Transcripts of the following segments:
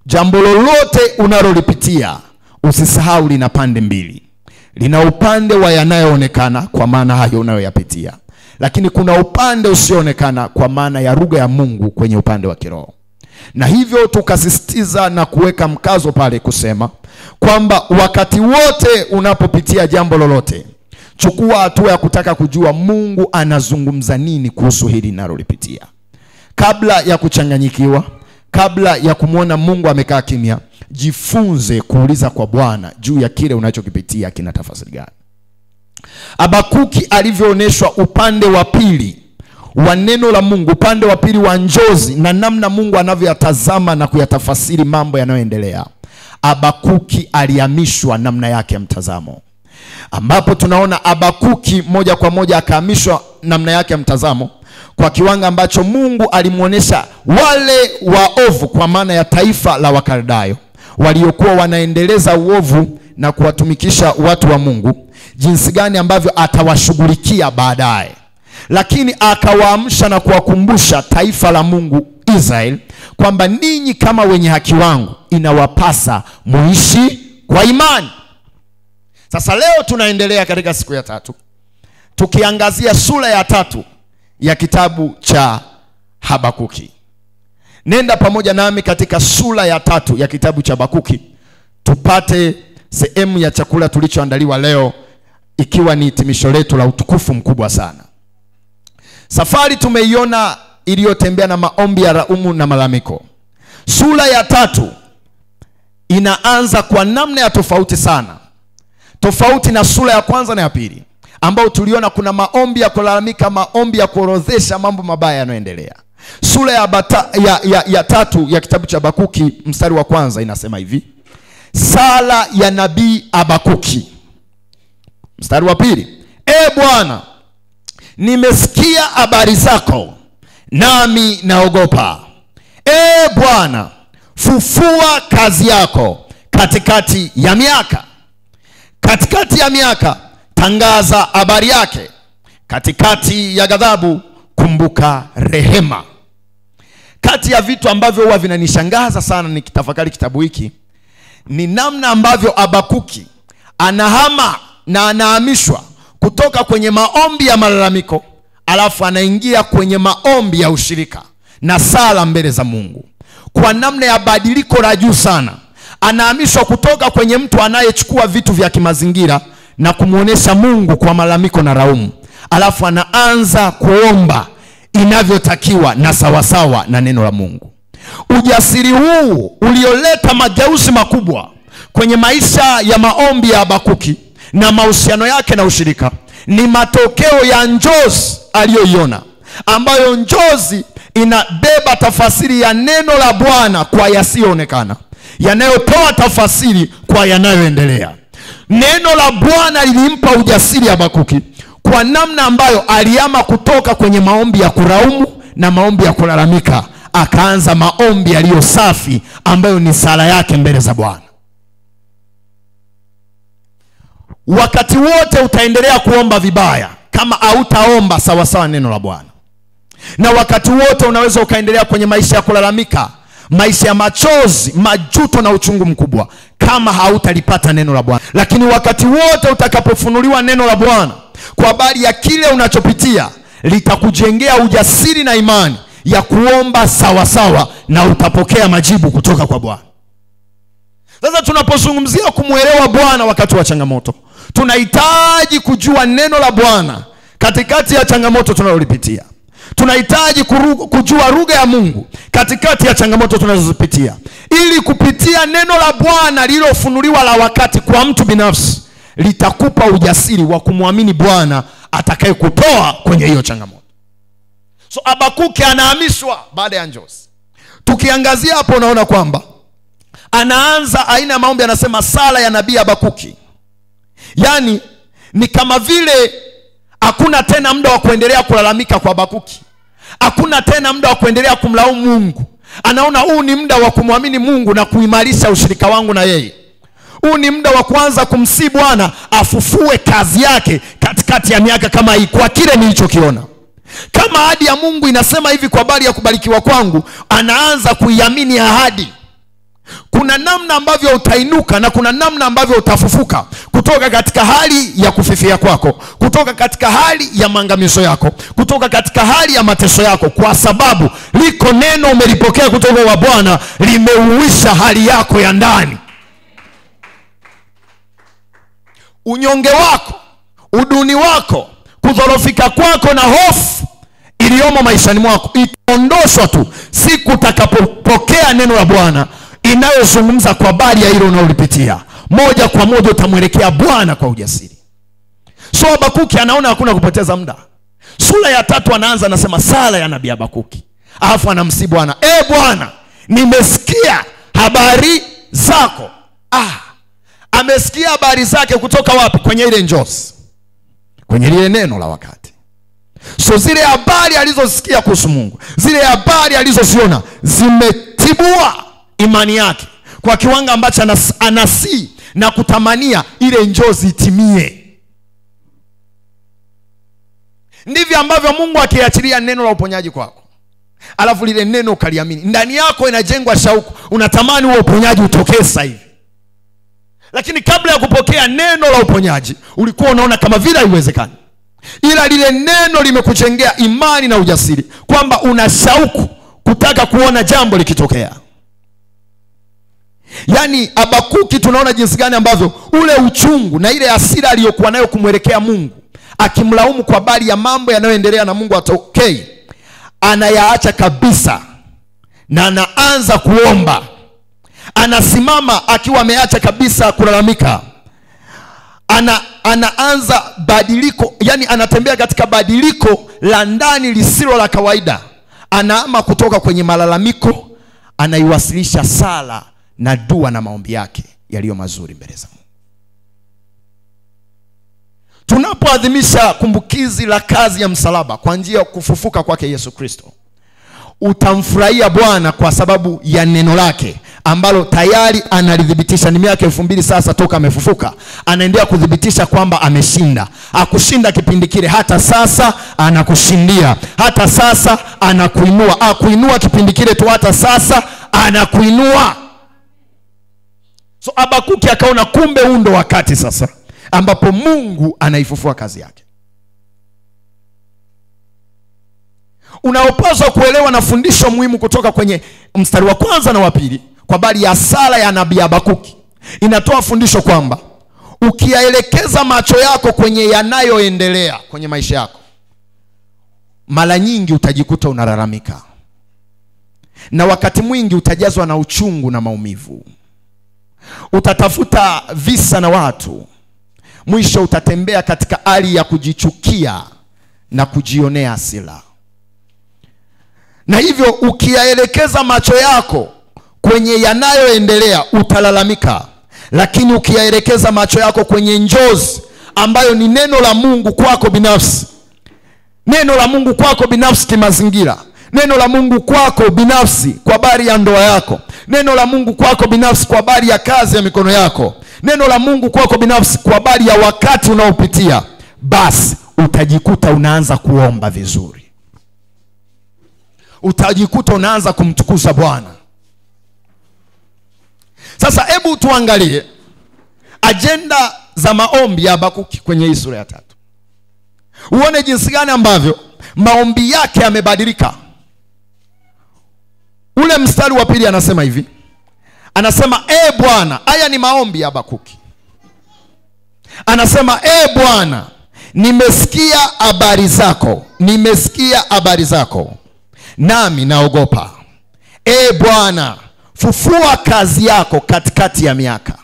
jambo lolote unalolipitia usisahau lina pande mbili. Lina upande wa yanayoonekana kwa maana hayo unayoyapitia, lakini kuna upande usioonekana kwa maana ya lugha ya Mungu kwenye upande wa kiroho. Na hivyo tukasisitiza na kuweka mkazo pale kusema kwamba wakati wote unapopitia jambo lolote, chukua hatua ya kutaka kujua Mungu anazungumza nini kuhusu hili nalolipitia. Kabla ya kuchanganyikiwa, kabla ya kumwona Mungu amekaa kimya, jifunze kuuliza kwa Bwana juu ya kile unachokipitia kina tafasiri gani. Habakuki alivyoonyeshwa upande wa pili wa neno la Mungu, upande wa pili wa njozi na namna Mungu anavyoyatazama na kuyatafasiri mambo yanayoendelea, Habakuki alihamishwa namna yake ya mtazamo, ambapo tunaona Habakuki moja kwa moja akahamishwa namna yake ya mtazamo kwa kiwango ambacho Mungu alimuonesha wale waovu, kwa maana ya taifa la Wakaldayo waliokuwa wanaendeleza uovu na kuwatumikisha watu wa Mungu, jinsi gani ambavyo atawashughulikia baadaye. Lakini akawaamsha na kuwakumbusha taifa la Mungu Israel kwamba ninyi kama wenye haki wangu inawapasa muishi kwa imani. Sasa leo tunaendelea katika siku ya 3 tukiangazia sura ya 3 ya kitabu cha Habakuki. Nenda pamoja nami katika sura ya 3 ya kitabu cha Habakuki tupate sehemu ya chakula tulichoandaliwa leo, ikiwa ni hitimisho letu la utukufu mkubwa sana. Safari tumeiona iliyotembea na maombi ya laumu na malalamiko. Sura ya 3 inaanza kwa namna ya tofauti sana, tofauti na sura ya kwanza na ya pili, ambao tuliona kuna maombi ya kulalamika, maombi ya kuorodhesha mambo mabaya yanayoendelea. Sura ya 3 ya kitabu cha Habakuki mstari wa kwanza inasema hivi: sala ya nabii Habakuki. Mstari wa pili: E Bwana, nimesikia habari zako nami naogopa. E Bwana, fufua kazi yako katikati ya miaka. Katikati ya miaka tangaza habari yake, katikati ya ghadhabu kumbuka rehema. Kati ya vitu ambavyo huwa vinanishangaza sana nikitafakari kitabu hiki ni namna ambavyo Habakuki anahama na anahamishwa kutoka kwenye maombi ya malalamiko, alafu anaingia kwenye maombi ya ushirika na sala mbele za Mungu. Kwa namna ya badiliko la juu sana, anahamishwa kutoka kwenye mtu anayechukua vitu vya kimazingira na kumuonesha Mungu kwa malalamiko na laumu, alafu anaanza kuomba inavyotakiwa na sawasawa na neno la Mungu. Ujasiri huu ulioleta mageuzi makubwa kwenye maisha ya maombi ya Habakuki na mahusiano yake na ushirika ni matokeo ya njozi aliyoiona, ambayo njozi inabeba tafasiri ya neno la Bwana kwa yasiyoonekana, yanayotoa tafasiri kwa yanayoendelea. Neno la Bwana lilimpa ujasiri Habakuki kwa namna ambayo alihama kutoka kwenye maombi ya kulaumu na maombi ya kulalamika, akaanza maombi yaliyo safi ambayo ni sala yake mbele za Bwana. Wakati wote utaendelea kuomba vibaya kama hautaomba sawa sawa neno la Bwana. Na wakati wote unaweza ukaendelea kwenye maisha ya kulalamika, maisha ya machozi, majuto na uchungu mkubwa kama hautalipata neno la Bwana. Lakini wakati wote utakapofunuliwa neno la Bwana kwa habari ya kile unachopitia, litakujengea ujasiri na imani ya kuomba sawa sawa na utapokea majibu kutoka kwa Bwana. Sasa tunapozungumzia kumuelewa Bwana wakati wa changamoto, tunahitaji kujua neno la Bwana katikati ya changamoto tunalolipitia. Tunahitaji kujua lugha ya Mungu katikati ya changamoto tunazozipitia, ili kupitia neno la Bwana lililofunuliwa la wakati kwa mtu binafsi, litakupa ujasiri wa kumwamini Bwana atakaye kutoa kwenye hiyo changamoto. So Habakuki anahamishwa baada ya njozi. Tukiangazia hapo unaona kwamba anaanza aina ya maombi, anasema sala ya nabii Habakuki. Yani ni kama vile hakuna tena muda wa kuendelea kulalamika kwa Habakuki. Hakuna tena muda wa kuendelea kumlaumu Mungu. Anaona huu ni muda wa kumwamini Mungu na kuimarisha ushirika wangu na yeye. Huu ni muda wa kuanza kumsihi Bwana afufue kazi yake katikati ya miaka kama hii, kwa kile nilichokiona. Kama ahadi ya Mungu inasema hivi kwa habari ya kubarikiwa kwangu, anaanza kuiamini ahadi. Kuna namna ambavyo utainuka na kuna namna ambavyo utafufuka kutoka katika hali ya kufifia kwako, kutoka katika hali ya maangamizo yako, kutoka katika hali ya mateso yako, kwa sababu liko neno umelipokea kutoka kwa Bwana, limeuisha hali yako ya ndani. Unyonge wako, uduni wako, kudhoofika kwako na hofu iliyomo maishani mwako itaondoshwa tu siku utakapopokea neno la Bwana inayozungumza kwa habari ya hilo unalolipitia. Moja kwa moja utamwelekea Bwana kwa ujasiri. So Habakuki anaona hakuna kupoteza muda. Sura ya 3 anaanza anasema sala ya nabii Habakuki. Alafu anamsihi Bwana, Bwana, nimesikia habari zako. Amesikia habari zake kutoka wapi? Kwenye ile njozi, kwenye ile neno la wakati. So zile habari alizosikia kuhusu Mungu, zile habari alizoziona zimetibua imani yake kwa kiwango ambacho anasi na kutamania ile njozi itimie. Ndivyo ambavyo Mungu akiachilia neno la uponyaji kwako, alafu lile neno ukaliamini, ndani yako inajengwa shauku, unatamani huo uponyaji utokee sasa hivi. Lakini kabla ya kupokea neno la uponyaji ulikuwa unaona kama vile haiwezekani. Ila lile neno limekujengea imani na ujasiri kwamba una shauku kutaka kuona jambo likitokea. Yaani Habakuki tunaona jinsi gani ambavyo ule uchungu na ile hasira aliyokuwa nayo kumwelekea Mungu, akimlaumu kwa habari ya mambo yanayoendelea na Mungu atokei, anayaacha kabisa na anaanza kuomba. Anasimama akiwa ameacha kabisa kulalamika. Anaanza badiliko, yani anatembea katika badiliko la ndani lisilo la kawaida. Anaama kutoka kwenye malalamiko, anaiwasilisha sala na dua na maombi yake yaliyo mazuri mbele za Mungu. Tunapoadhimisha kumbukizi la kazi ya msalaba kwa njia ya kufufuka kwake Yesu Kristo, utamfurahia Bwana kwa sababu ya neno lake ambalo tayari analidhibitisha. Ni miaka 2000 sasa toka amefufuka, anaendelea kudhibitisha kwamba ameshinda. Akushinda kipindi kile, hata sasa anakushindia. Hata sasa anakuinua. Akuinua kipindi kile tu, hata sasa anakuinua. So Habakuki akaona kumbe undo wakati sasa ambapo Mungu anaifufua kazi yake. Unaopaswa kuelewa na fundisho muhimu kutoka kwenye mstari wa 1 na wa 2 kwa habari ya sala ya nabii Habakuki. Inatoa fundisho kwamba ukiyaelekeza macho yako kwenye yanayoendelea kwenye maisha yako, mara nyingi utajikuta unalalamika, na wakati mwingi utajazwa na uchungu na maumivu. Utatafuta visa na watu, mwisho utatembea katika hali ya kujichukia na kujionea hasira. Na hivyo ukiyaelekeza macho yako kwenye yanayoendelea utalalamika, lakini ukiyaelekeza macho yako kwenye njozi ambayo ni neno la Mungu kwako binafsi, neno la Mungu kwako binafsi kimazingira, neno la Mungu kwako binafsi kwa habari ya ndoa yako, neno la Mungu kwako binafsi kwa habari ya kazi ya mikono yako, neno la Mungu kwako binafsi kwa habari ya wakati unaopitia, basi utajikuta unaanza kuomba vizuri. Utajikuta unaanza kumtukuza Bwana. Sasa hebu tuangalie agenda za maombi ya Habakuki kwenye hii sura ya 3. Uone jinsi gani ambavyo maombi yake yamebadilika. Ule mstari wa 2 anasema hivi. Anasema Bwana, haya ni maombi ya Habakuki. Anasema Bwana, nimesikia habari zako. Nimesikia habari zako, nami naogopa. Bwana, fufua kazi yako katikati ya miaka.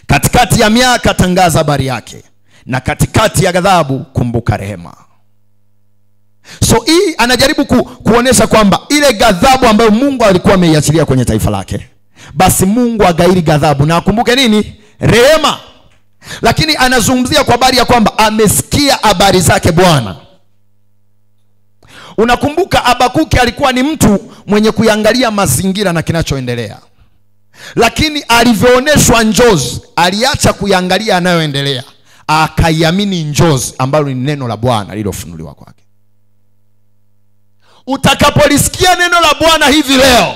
Katikati ya miaka tangaza habari yake, na katikati ya ghadhabu kumbuka rehema. So hii anajaribu kuonesha kwamba ile ghadhabu ambayo Mungu alikuwa ameiachilia kwenye taifa lake, basi Mungu agairi ghadhabu na akumbuke nini? Rehema. Lakini anazungumzia kwa habari ya kwamba amesikia habari zake Bwana. Unakumbuka Habakuki alikuwa ni mtu mwenye kuangalia mazingira na kinachoendelea, lakini alivyooneshwa njozi aliacha kuangalia yanayoendelea, akaiamini njozi ambalo ni neno la Bwana lilofunuliwa kwake. Utakapolisikia neno la Bwana hivi leo,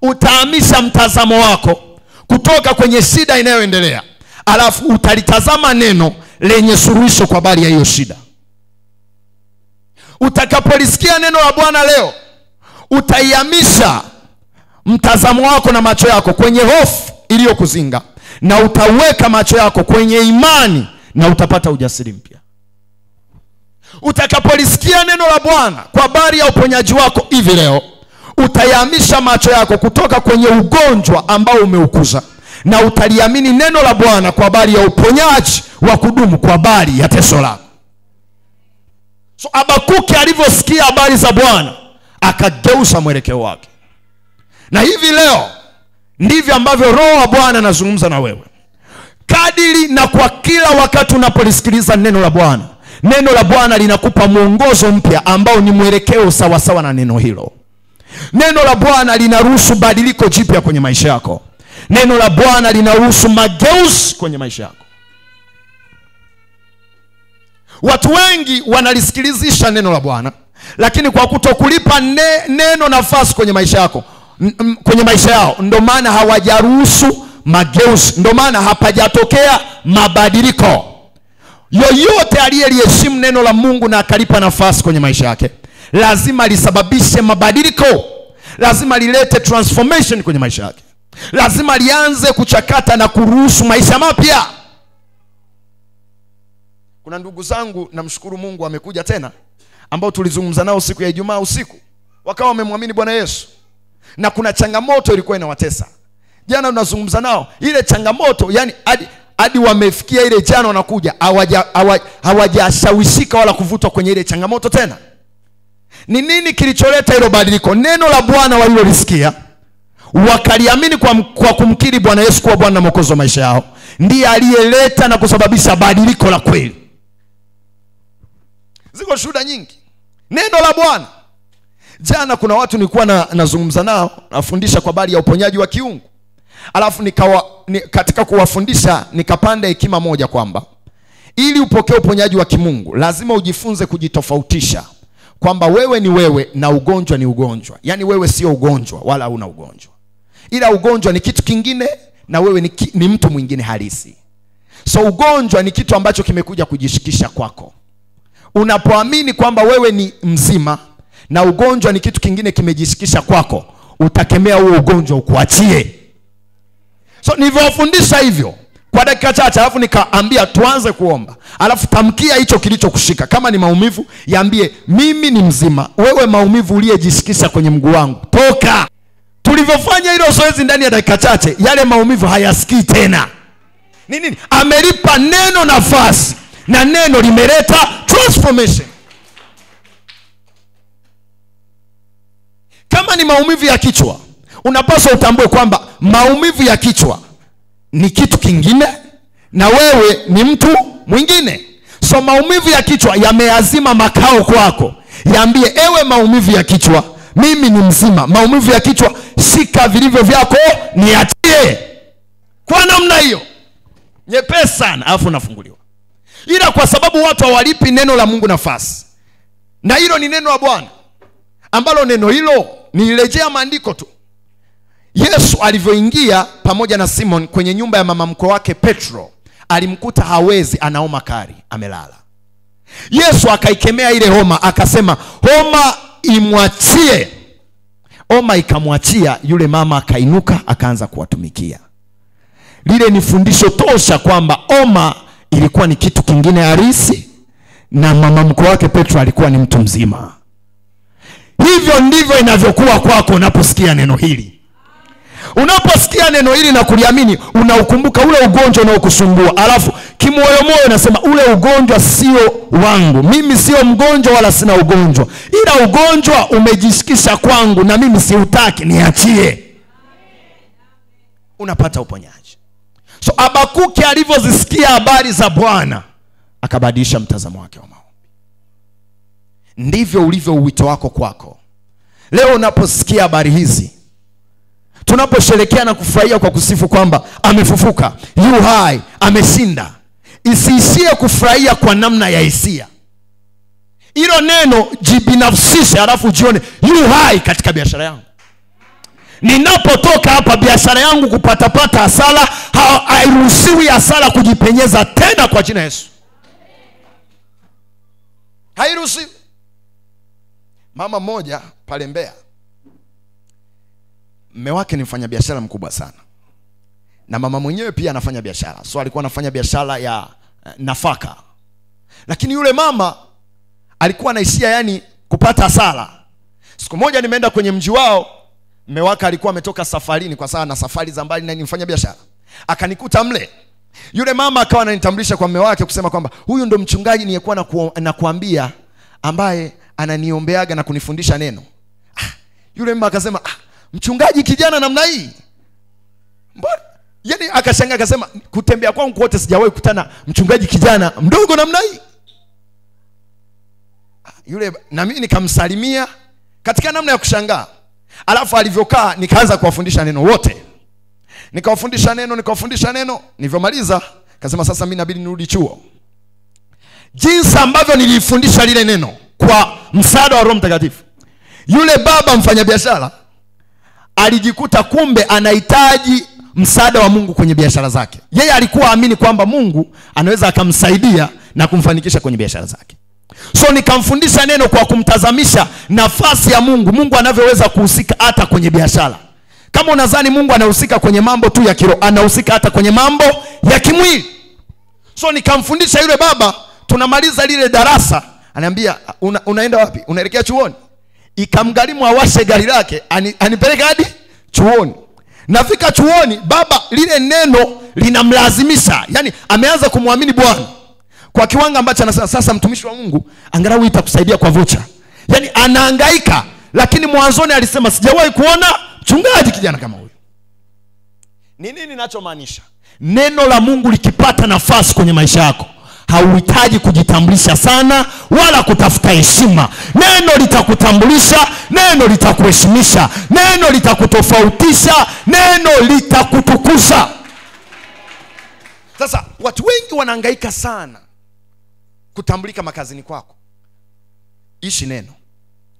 Utahamisha mtazamo wako kutoka kwenye shida inayoendelea, alafu utalitazama neno lenye suluhisho kwa habari ya hiyo shida. Utakapolisikia neno la Bwana leo, utaihamisha mtazamo wako na macho yako kwenye hofu iliyokuzinga, na utaweka macho yako kwenye imani, na utapata ujasiri mpya. Utakapolisikia neno la Bwana kwa habari ya uponyaji wako hivi leo, utayahamisha macho yako kutoka kwenye ugonjwa ambao umeukuza, na utaliamini neno la Bwana kwa habari ya uponyaji wa kudumu kwa habari ya teso lako. So Habakuki alivyosikia habari za Bwana, akageuza mwelekeo wake. Na hivi leo ndivyo ambavyo Roho wa Bwana anazungumza na wewe. Kadiri na kwa kila wakati unapolisikiliza neno la Bwana, neno la Bwana linakupa mwongozo mpya ambao ni mwelekeo sawa sawa na neno hilo. Neno la Bwana linaruhusu badiliko jipya kwenye maisha yako. Neno la Bwana linaruhusu mageuzi kwenye maisha yako. Watu wengi wanalisikilizisha neno la Bwana, lakini kwa kutokulipa neno nafasi kwenye maisha yako, kwenye maisha yao, ndio maana hawajaruhusu mageuzi, ndio maana hapajatokea mabadiliko. Yoyote aliyeliheshimu neno la Mungu na akalipa nafasi kwenye maisha yake, lazima lisababishe mabadiliko, lazima lilete transformation kwenye maisha yake, lazima lianze kuchakata na kuruhusu maisha mapya. Kuna ndugu zangu, namshukuru Mungu, wamekuja tena, ambao tulizungumza nao siku ya Ijumaa usiku, wakawa wamemwamini Bwana Yesu, na kuna changamoto ilikuwa inawatesa. Jana tunazungumza nao ile changamoto, yani hadi wamefikia ile jana wanakuja hawajashawishika wala kuvutwa kwenye ile changamoto tena. Ni nini kilicholeta hilo badiliko? Neno la Bwana walilolisikia, wakaliamini kwa kumkiri Bwana Yesu kuwa Bwana na Mwokozi wa maisha yao, ndiye aliyeleta na kusababisha badiliko la kweli. Ziko shuhuda nyingi. Neno la Bwana. Jana kuna watu nilikuwa nazungumza nao, nafundisha kwa habari ya uponyaji wa kiungu. Alafu katika kuwafundisha nikapanda hekima moja kwamba ili upokee uponyaji wa kimungu, lazima ujifunze kujitofautisha kwamba wewe ni wewe na ugonjwa ni ugonjwa. Yaani wewe sio ugonjwa wala huna ugonjwa, ila ugonjwa ni kitu kingine na wewe ni mtu mwingine halisi. So ugonjwa ni kitu ambacho kimekuja kujishikisha kwako. Unapoamini kwamba wewe ni mzima na ugonjwa ni kitu kingine kimejishikisha kwako, utakemea huo ugonjwa ukuachie. So nilivyofundisha hivyo kwa dakika chache, alafu nikaambia tuanze kuomba, alafu tamkia hicho kilichokushika. Kama ni maumivu, yaambie mimi ni mzima, wewe maumivu uliyejishikisha kwenye mguu wangu, toka. Tulivyofanya hilo zoezi ndani ya dakika chache, yale maumivu hayasikii tena. Nini? Amelipa neno nafasi, na neno limeleta transformation. Kama ni maumivu ya kichwa, unapaswa utambue kwamba maumivu ya kichwa ni kitu kingine na wewe ni mtu mwingine. So maumivu ya kichwa yameazima makao kwako. Yaambie, ewe maumivu ya kichwa, mimi ni mzima. Maumivu ya kichwa, shika vilivyo vyako, niachie. Kwa namna hiyo nyepesi sana, alafu unafunguliwa. Ila kwa sababu watu hawalipi neno la Mungu nafasi, na hilo ni neno la Bwana, ambalo neno hilo nilirejea maandiko tu. Yesu alivyoingia pamoja na Simon kwenye nyumba ya mama mkwe wake Petro, alimkuta hawezi, ana homa kali, amelala. Yesu akaikemea ile homa, akasema homa imwachie. Homa ikamwachia, yule mama akainuka, akaanza kuwatumikia. Lile ni fundisho tosha kwamba homa ilikuwa ni kitu kingine halisi, na mama mkwe wake Petro alikuwa ni mtu mzima. Hivyo ndivyo inavyokuwa kwako unaposikia neno hili. Unaposikia neno hili na kuliamini, unaukumbuka ule ugonjwa unaokusumbua, alafu kimoyomoyo unasema ule ugonjwa sio wangu, mimi sio mgonjwa wala sina ugonjwa, ila ugonjwa umejishikisha kwangu na mimi siutaki, niachie. Unapata uponyaji. So Habakuki alivyozisikia habari za Bwana, akabadilisha mtazamo wake wa maombi. Ndivyo ulivyo uwito wako kwako. Leo unaposikia habari hizi, tunaposherehekea na kufurahia kwa kusifu kwamba amefufuka, yu hai, ameshinda, isiishie kufurahia kwa namna ya hisia. Hilo neno jibinafsishe, alafu jione yu hai katika biashara yangu, Ninapotoka hapa biashara yangu kupata hasara, hairuhusiwi hasara kujipenyeza tena kwa jina Yesu. Hairuhusiwi. Mama mmoja pale Mbeya, mume wake ni mfanyabiashara mkubwa sana, na mama mwenyewe pia anafanya biashara. So alikuwa anafanya biashara ya nafaka. Lakini yule mama alikuwa anaishia yani kupata hasara. Siku moja nimeenda kwenye mji wao, mume wake alikuwa ametoka safarini kwa sababu na safari za mbali na mfanya biashara. Akanikuta mle. Yule mama akawa ananitambulisha kwa mume wake kusema kwamba huyu ndo mchungaji niyekuwa nakuambia ambaye ananiombeaga na kunifundisha neno. Yule mama akasema, mchungaji kijana namna hii? Mbona? Yaani akashangaa akasema, kutembea kwangu kote sijawahi kukutana mchungaji kijana mdogo namna hii. Yule na mimi nikamsalimia katika namna ya kushangaa. Alafu alivyokaa nikaanza kuwafundisha neno wote. Nikawafundisha neno, nilivyomaliza akasema sasa mimi inabidi nirudi chuo. Jinsi ambavyo nilifundisha lile neno kwa msaada wa Roho Mtakatifu, yule baba mfanyabiashara alijikuta kumbe anahitaji msaada wa Mungu kwenye biashara zake. Yeye alikuwa amini kwamba Mungu anaweza akamsaidia na kumfanikisha kwenye biashara zake. So nikamfundisha neno kwa kumtazamisha nafasi ya Mungu, Mungu anavyoweza kuhusika hata kwenye biashara. Kama unadhani Mungu anahusika kwenye mambo tu ya kiroho, anahusika hata kwenye mambo ya kimwili. So nikamfundisha yule baba, tunamaliza lile darasa, ananiambia unaenda wapi? Unaelekea chuoni? Ikamgharimu awashe gari lake anipeleka hadi chuoni. Nafika chuoni, baba lile neno linamlazimisha, yani ameanza kumwamini Bwana kwa kiwango ambacho anasema sasa mtumishi wa Mungu angalau itakusaidia kwa vocha. Yani anahangaika, lakini mwanzoni alisema sijawahi kuona mchungaji kijana kama huyu. Ni nini ninachomaanisha? Neno la Mungu likipata nafasi kwenye maisha yako, hauhitaji kujitambulisha sana wala kutafuta heshima. Neno litakutambulisha, neno litakuheshimisha, neno litakutofautisha, neno litakutukuza. Sasa watu wengi wanahangaika sana kutambulika makazini kwako. Ishi neno,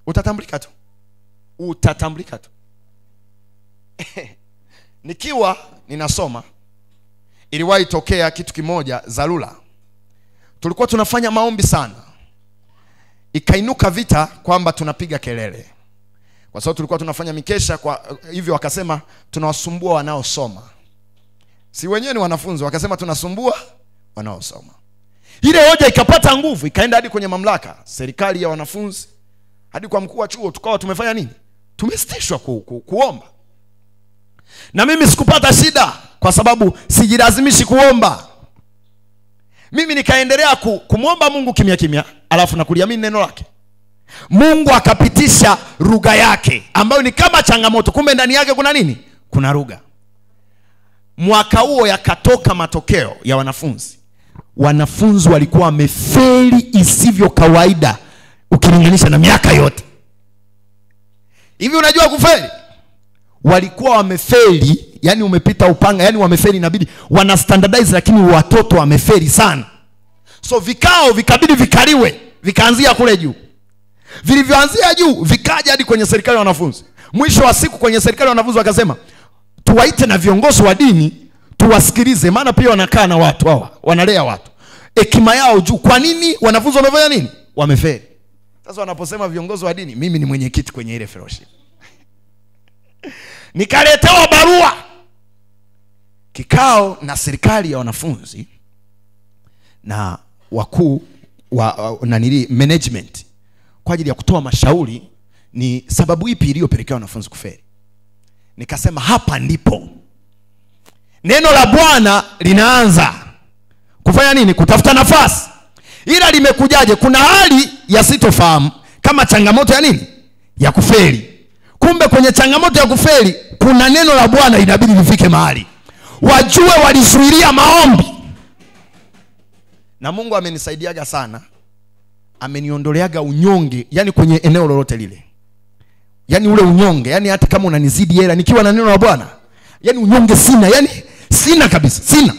utatambulika tu. Utatambulika tu. Nikiwa ninasoma, iliwahi tokea kitu kimoja Zalula. Tulikuwa tunafanya maombi sana. Ikainuka vita kwamba tunapiga kelele. Kwa sababu tulikuwa tunafanya mikesha, kwa hivyo wakasema tunawasumbua wanaosoma. Si wenyewe ni wanafunzi, wakasema tunasumbua wanaosoma. Ile hoja ikapata nguvu, ikaenda hadi kwenye mamlaka, serikali ya wanafunzi, hadi kwa mkuu wa chuo. Tukawa tumefanya nini? Tumesitishwa kuomba. Na mimi sikupata shida kwa sababu sijilazimishi kuomba. Mimi nikaendelea kumwomba Mungu kimya kimya, alafu na kuliamini neno lake. Mungu akapitisha lugha yake ambayo ni kama changamoto, kumbe ndani yake kuna nini? Kuna lugha. Mwaka huo yakatoka matokeo ya wanafunzi. Wanafunzi walikuwa wamefeli isivyo kawaida ukilinganisha na miaka yote. Hivi unajua kufeli? Walikuwa wamefeli, yani umepita upanga, yani wamefeli, inabidi wana standardize, lakini watoto wamefeli sana. So vikao vikabidi vikaliwe, vikaanzia kule juu. Vilivyoanzia juu vikaja hadi kwenye serikali ya wanafunzi. Mwisho wa siku kwenye serikali ya wanafunzi wakasema tuwaite na viongozi wa dini tuwasikilize, maana pia wanakaa na watu hawa, wanalea watu. Hekima yao juu. Kwa nini wanafunzi wamefanya nini? Wamefeli. Sasa wanaposema viongozi wa dini, mimi ni mwenyekiti kwenye ile fellowship. Nikaletewa barua, kikao na serikali ya wanafunzi na wakuu wa management kwa ajili ya kutoa mashauri ni sababu ipi iliyopelekea wanafunzi kufeli. Nikasema hapa ndipo neno la Bwana linaanza kufanya nini? Kutafuta nafasi. Ila limekujaje? Kuna hali ya sitofahamu kama changamoto ya nini? Ya kufeli. Kumbe kwenye changamoto ya kufeli kuna neno la Bwana inabidi lifike mahali. Wajue walizuilia maombi. Na Mungu amenisaidiaga sana. Ameniondoleaga unyonge, yani kwenye eneo lolote lile. Yani ule unyonge, yani hata kama unanizidi hela nikiwa na neno la Bwana, yani unyonge sina, yani sina kabisa, sina.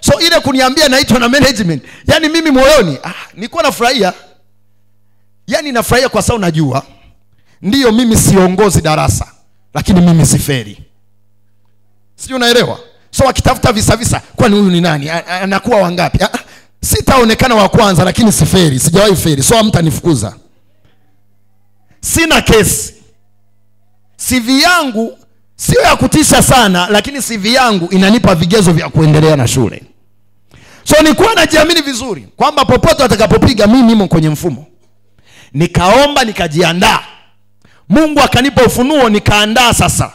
So ile kuniambia naitwa na management, yani mimi moyoni nilikuwa nafurahia. Yani nafurahia kwa sababu najua ndio mimi siongozi darasa, lakini mimi siferi. Sijui unaelewa? So wakitafuta visa, kwani huyu ni nani? Anakuwa wangapi? Sitaonekana wa kwanza lakini siferi, sijawahi feri. So hamtanifukuza. Sina kesi. CV yangu sio ya kutisha sana, lakini CV yangu inanipa vigezo vya kuendelea na shule. So nilikuwa najiamini vizuri kwamba popote atakapopiga mimi nimo kwenye mfumo. Nikaomba, nikajiandaa. Mungu akanipa ufunuo, nikaandaa sasa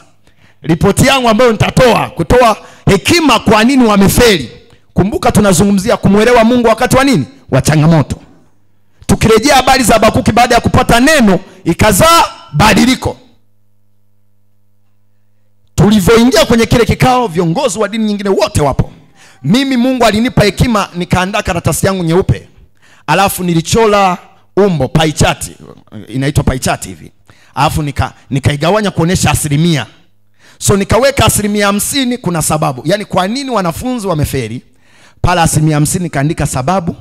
ripoti yangu ambayo kutoa hekima kwa nini wamefeli. Kumbuka tunazungumzia kumuelewa Mungu wakati wa nini? Wa changamoto. Tukirejea habari za Habakuki, baada ya kupata neno ikazaa badiliko. Tulivyoingia kwenye kile kikao, viongozi wa dini nyingine wote wapo. Mimi Mungu alinipa hekima, nikaandaa karatasi yangu nyeupe. Alafu nilichola umbo pie chart, inaitwa pie chart hivi. Alafu nikaigawanya kuonesha asilimia. So nikaweka 50% kuna sababu. Yaani kwa nini wanafunzi wamefeli? Pala 50% nikaandika sababu,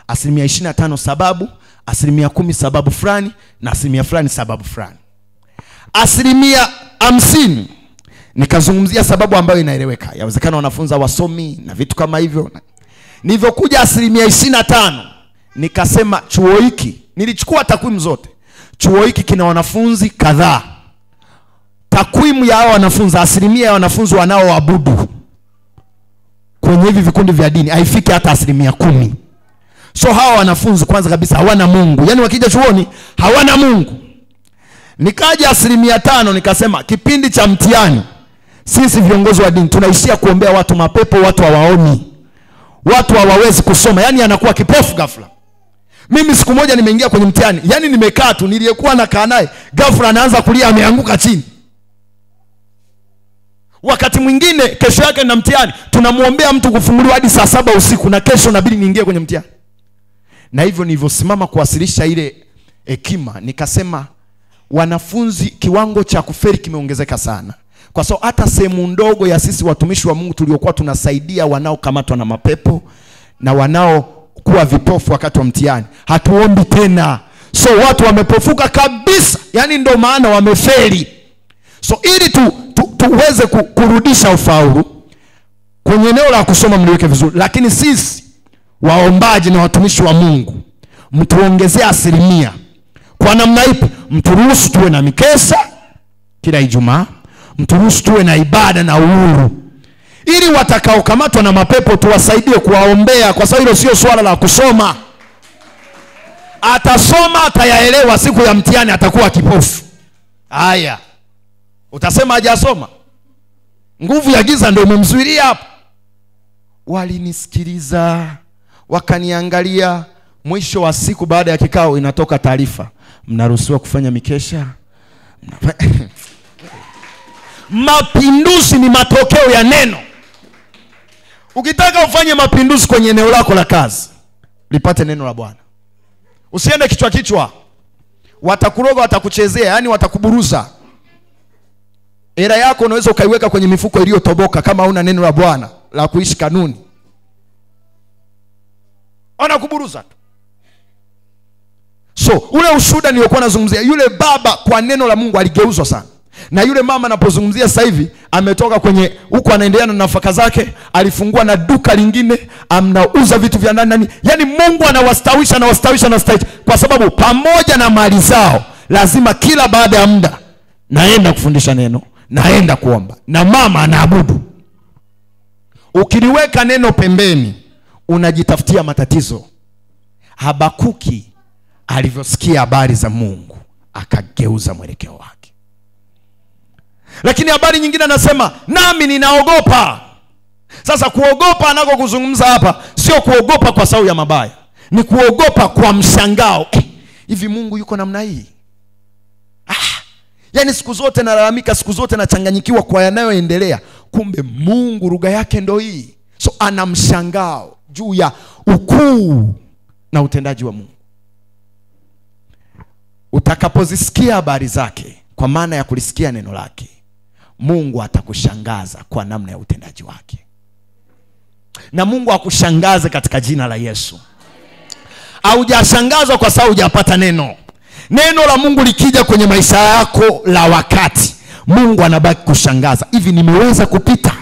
25% sababu, 10% sababu fulani, na 10% fulani sababu fulani. 50% nikazungumzia sababu ambayo inaeleweka. Yawezekana wanafunzi wasomi na vitu kama hivyo. Nilivyokuja 25% nikasema chuo hiki, nilichukua takwimu zote. Chuo hiki kina wanafunzi kadhaa. Takwimu ya hao wanafunzi, asilimia ya wanafunzi wanaoabudu kwenye hivi vikundi vya dini haifiki hata 10%. So hawa wanafunzi kwanza kabisa hawana Mungu. Yaani wakija chuoni hawana Mungu. Nikaja 5% nikasema kipindi cha mtihani sisi viongozi wa dini tunaishia kuombea watu mapepo, watu hawaoni. Watu hawawezi kusoma, yaani anakuwa kipofu ghafla. Mimi siku moja nimeingia kwenye mtihani, yaani nimekaa tu, niliyekuwa nakaa naye ghafla anaanza kulia, ameanguka chini. Wakati mwingine kesho yake na mtihani tunamuombea mtu kufunguliwa hadi saa 7 usiku, na kesho inabidi niingie kwenye mtihani. Na hivyo nilivyosimama kuwasilisha ile hekima, nikasema wanafunzi, kiwango cha kufeli kimeongezeka sana. Kwa sababu hata sehemu ndogo ya sisi watumishi wa Mungu tuliokuwa tunasaidia wanaokamatwa na mapepo na wanaokuwa vipofu wakati wa mtihani, hatuombi tena. So watu wamepofuka kabisa, yani ndio maana wamefeli. So ili tuweze kurudisha ufaulu kwenye eneo la kusoma, mliweke vizuri. Lakini sisi waombaji na watumishi wa Mungu, mtuongezea 1%. Kwa namna ipi? Mturuhusu tuwe na mikesha kila Ijumaa, mturuhusu tuwe na ibada na uhuru, ili watakaokamatwa na mapepo tuwasaidie kuwaombea. Kwa sababu hilo sio swala la kusoma. Atasoma, atayaelewa, siku ya mtihani atakuwa kipofu. Haya, utasema hajasoma? Nguvu ya giza ndio imemzuilia hapo. Walinisikiliza, wakaniangalia. Mwisho wa siku baada ya kikao inatoka taarifa, mnaruhusiwa kufanya mikesha. Mapinduzi ni matokeo ya neno. Ukitaka ufanye mapinduzi kwenye eneo lako la kazi, lipate neno la Bwana. Usiende kichwa kichwa. Watakuroga, watakuchezea, yani watakuburuza. Era yako unaweza ukaiweka kwenye mifuko iliyotoboka kama una neno la Bwana la kuishi kanuni. Wanakuburuza tu. So ule ushuhuda niliokuwa nazungumzia, yule baba kwa neno la Mungu aligeuzwa sana. Na yule mama napozungumzia sasa hivi ametoka kwenye huko, anaendelea na nafaka zake, alifungua na duka lingine, anauza vitu vya ndani. Yaani Mungu anawastawisha na wastawisha, kwa sababu pamoja na mali zao lazima kila baada ya muda naenda kufundisha neno, naenda kuomba, na mama anaabudu. Ukiliweka neno pembeni unajitafutia matatizo. Habakuki alivyosikia habari za Mungu akageuza mwelekeo wake. Lakini habari nyingine anasema, nami ninaogopa. Sasa kuogopa anako kuzungumza hapa sio kuogopa kwa sababu ya mabaya, ni kuogopa kwa mshangao. Hivi Mungu yuko namna hii? Yaani siku zote nalalamika, siku zote nachanganyikiwa kwa yanayoendelea, kumbe Mungu lugha yake ndio hii. So ana mshangao juu ya ukuu na utendaji wa Mungu. Utakapozisikia habari zake kwa maana ya kulisikia neno lake, Mungu atakushangaza kwa namna ya utendaji wake. Na Mungu akushangaze katika jina la Yesu. Haujashangazwa kwa sababu hujapata neno. Neno la Mungu likija kwenye maisha yako la wakati, Mungu anabaki kushangaza. Hivi nimeweza kupita?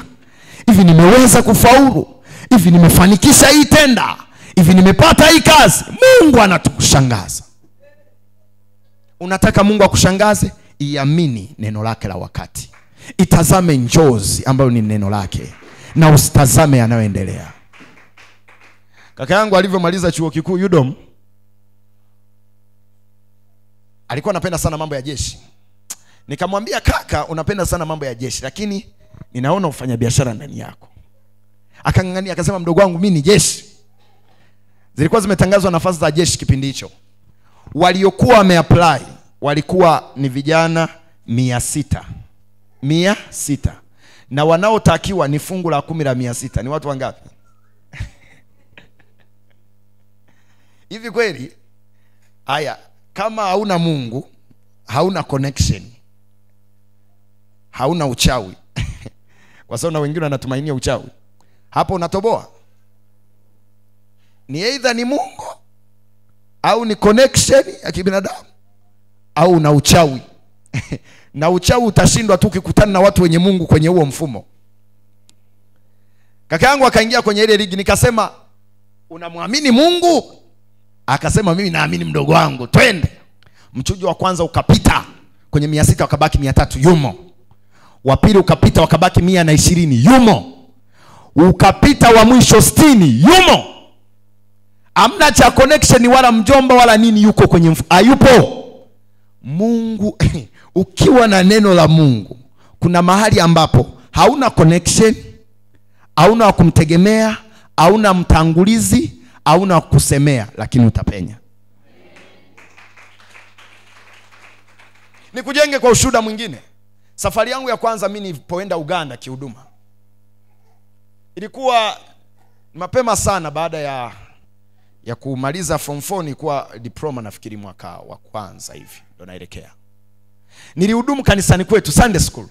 Hivi nimeweza kufaulu? Hivi nimefanikisha hii tenda? Hivi nimepata hii kazi? Mungu anatushangaza. Unataka Mungu akushangaze? Iamini neno lake la wakati. Itazame njozi ambayo ni neno lake, na usitazame yanayoendelea. Kaka yangu alivyomaliza chuo kikuu UDOM, alikuwa anapenda sana mambo ya jeshi. Nikamwambia, kaka, unapenda sana mambo ya jeshi, lakini ninaona ufanya biashara ndani yako. Akang'ang'ania, akasema, mdogo wangu, mimi ni jeshi. Zilikuwa zimetangazwa nafasi za jeshi kipindi hicho. Waliokuwa wameapply walikuwa ni vijana 600. 600. Na wanaotakiwa ni fungu la 10 la 600. Ni watu wangapi? Hivi kweli? Haya, kama hauna Mungu, hauna connection, hauna uchawi. Kwa sababu na wengine wanatumainia uchawi. Hapo unatoboa. Ni either ni Mungu au ni connection ya kibinadamu au na uchawi. Na uchawi utashindwa tu ukikutana na watu wenye Mungu kwenye huo mfumo. Kaka yangu akaingia kwenye ile ligi, nikasema, unamwamini Mungu? Akasema, mimi naamini mdogo wangu, twende. Mchujo wa kwanza ukapita, kwenye 600 wakabaki 300, yumo. Wa pili ukapita, wakabaki 120, yumo. Ukapita wa mwisho 60, yumo. Amna cha connection wala mjomba wala nini, yuko kwenye hayupo. Mungu ukiwa na neno la Mungu, kuna mahali ambapo hauna connection, hauna wa kumtegemea, hauna mtangulizi, hauna wa kusemea, lakini utapenya. Nikujenge kwa ushuhuda mwingine. Safari yangu ya kwanza mimi nilipoenda Uganda kihuduma, ilikuwa mapema sana baada ya kumaliza form 4. Nilikuwa diploma nafikiri mwaka wa kwanza hivi ndo naelekea. Nilihudumu kanisani kwetu Sunday school.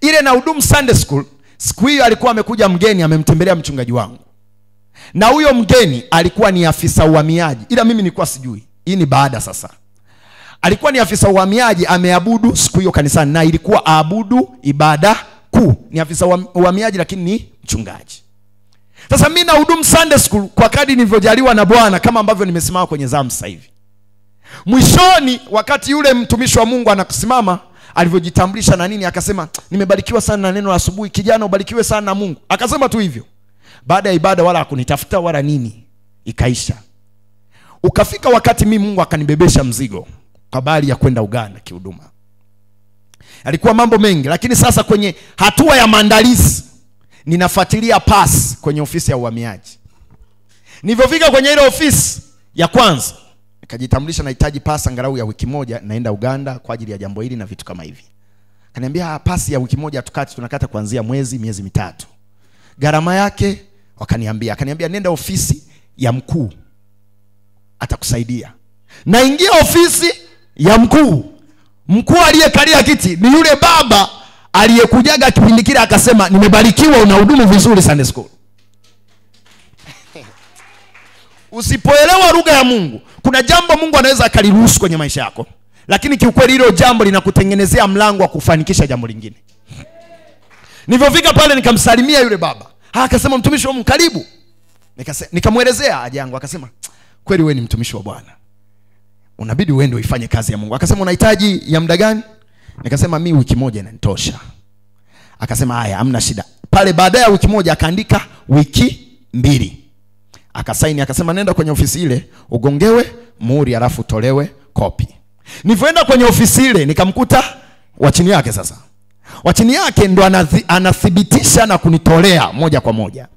Ile na hudumu Sunday school, siku hiyo alikuwa amekuja mgeni, amemtembelea mchungaji wangu. Na huyo mgeni alikuwa ni afisa uhamiaji, ila mimi nilikuwa sijui. Hii ni baada sasa. Alikuwa ni afisa uhamiaji, ameabudu siku hiyo kanisani, na ilikuwa aabudu ibada kuu. Ni afisa uhamiaji lakini ni mchungaji. Sasa mimi nahudumu Sunday school kwa kadri nilivyojaliwa na Bwana, kama ambavyo nimesimama kwenye zamu sasa hivi. Mwishoni, wakati yule mtumishi wa Mungu anakusimama, alivyojitambulisha na nini, akasema, nimebarikiwa sana na neno la asubuhi, kijana ubarikiwe sana na Mungu. Akasema tu hivyo. Baada ya ibada wala hakunitafuta wala nini, ikaisha. Ukafika wakati mimi Mungu akanibebesha mzigo kwa habari ya kwenda Uganda kihuduma. Alikuwa mambo mengi, lakini sasa kwenye hatua ya maandalizi ninafuatilia pass kwenye ofisi ya uhamiaji. Nilipofika kwenye ile ofisi ya kwanza, nikajitambulisha nahitaji pass angalau ya wiki moja, naenda Uganda kwa ajili ya jambo hili na vitu kama hivi. Akaniambia, pass ya wiki moja tukati, tunakata kuanzia miezi 3. Gharama yake akaniambia nenda ofisi ya mkuu, atakusaidia. Naingia ofisi ya mkuu. Mkuu aliyekalia kiti ni yule baba aliyekujaga kipindi kile, akasema, nimebarikiwa unahudumu vizuri Sunday school. Usipoelewa lugha ya Mungu, kuna jambo Mungu anaweza akaliruhusu kwenye maisha yako, lakini kiukweli hilo jambo linakutengenezea mlango wa kufanikisha jambo lingine. Nilipofika pale nikamsalimia yule baba. Akasema, mtumishi wa Mungu, karibu. Nikamwelezea haja yangu. Akasema, kweli wewe ni mtumishi wa Bwana, unabidi uende uifanye kazi ya Mungu. Akasema, unahitaji ya muda gani? Nikasema, mimi wiki moja inanitosha. Akasema, haya, hamna shida. Pale baada ya wiki moja akaandika wiki 2. Akasaini, akasema, nenda kwenye ofisi ile ugongewe muhuri alafu tolewe kopi. Nilipoenda kwenye ofisi ile nikamkuta wa chini yake. Sasa wa chini yake ndo anathibitisha na kunitolea moja kwa moja.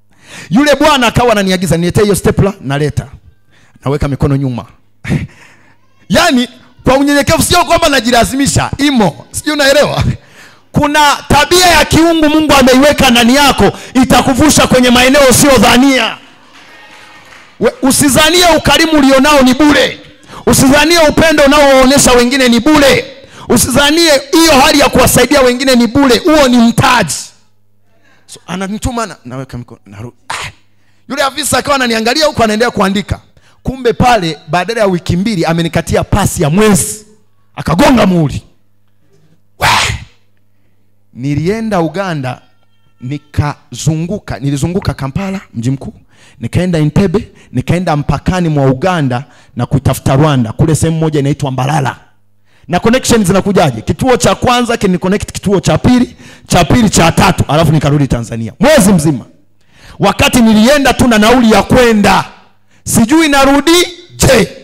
Yule bwana akawa ananiagiza niletee hiyo stapler, naleta. Naweka mikono nyuma. Yaani kwa unyenyekevu, sio kwamba najilazimisha, imo. Sijui unaelewa? Kuna tabia ya kiungu Mungu ameiweka ndani yako, itakuvusha kwenye maeneo usiyodhania. Usizanie ukarimu ulionao ni bure. Usizanie upendo unaoonyesha wengine ni bure. Usizanie hiyo hali ya kuwasaidia wengine ni bure. Huo ni mtaji. So ananituma naweka mikono narudi. Yule afisa akawa ananiangalia huko, anaendelea kuandika. Kumbe pale baada ya wiki 2 amenikatia pasi ya mwezi. Akagonga muhuri. Nilienda Uganda, nilizunguka Kampala mji mkuu, nikaenda Entebbe, nikaenda mpakani mwa Uganda na kuitafuta Rwanda kule sehemu moja inaitwa Mbalala. Na connections zinakujaje? Kituo cha kwanza kini connect kituo cha pili, cha tatu, alafu nikarudi Tanzania. Mwezi mzima. Wakati nilienda tu na nauli ya kwenda, sijui narudi je.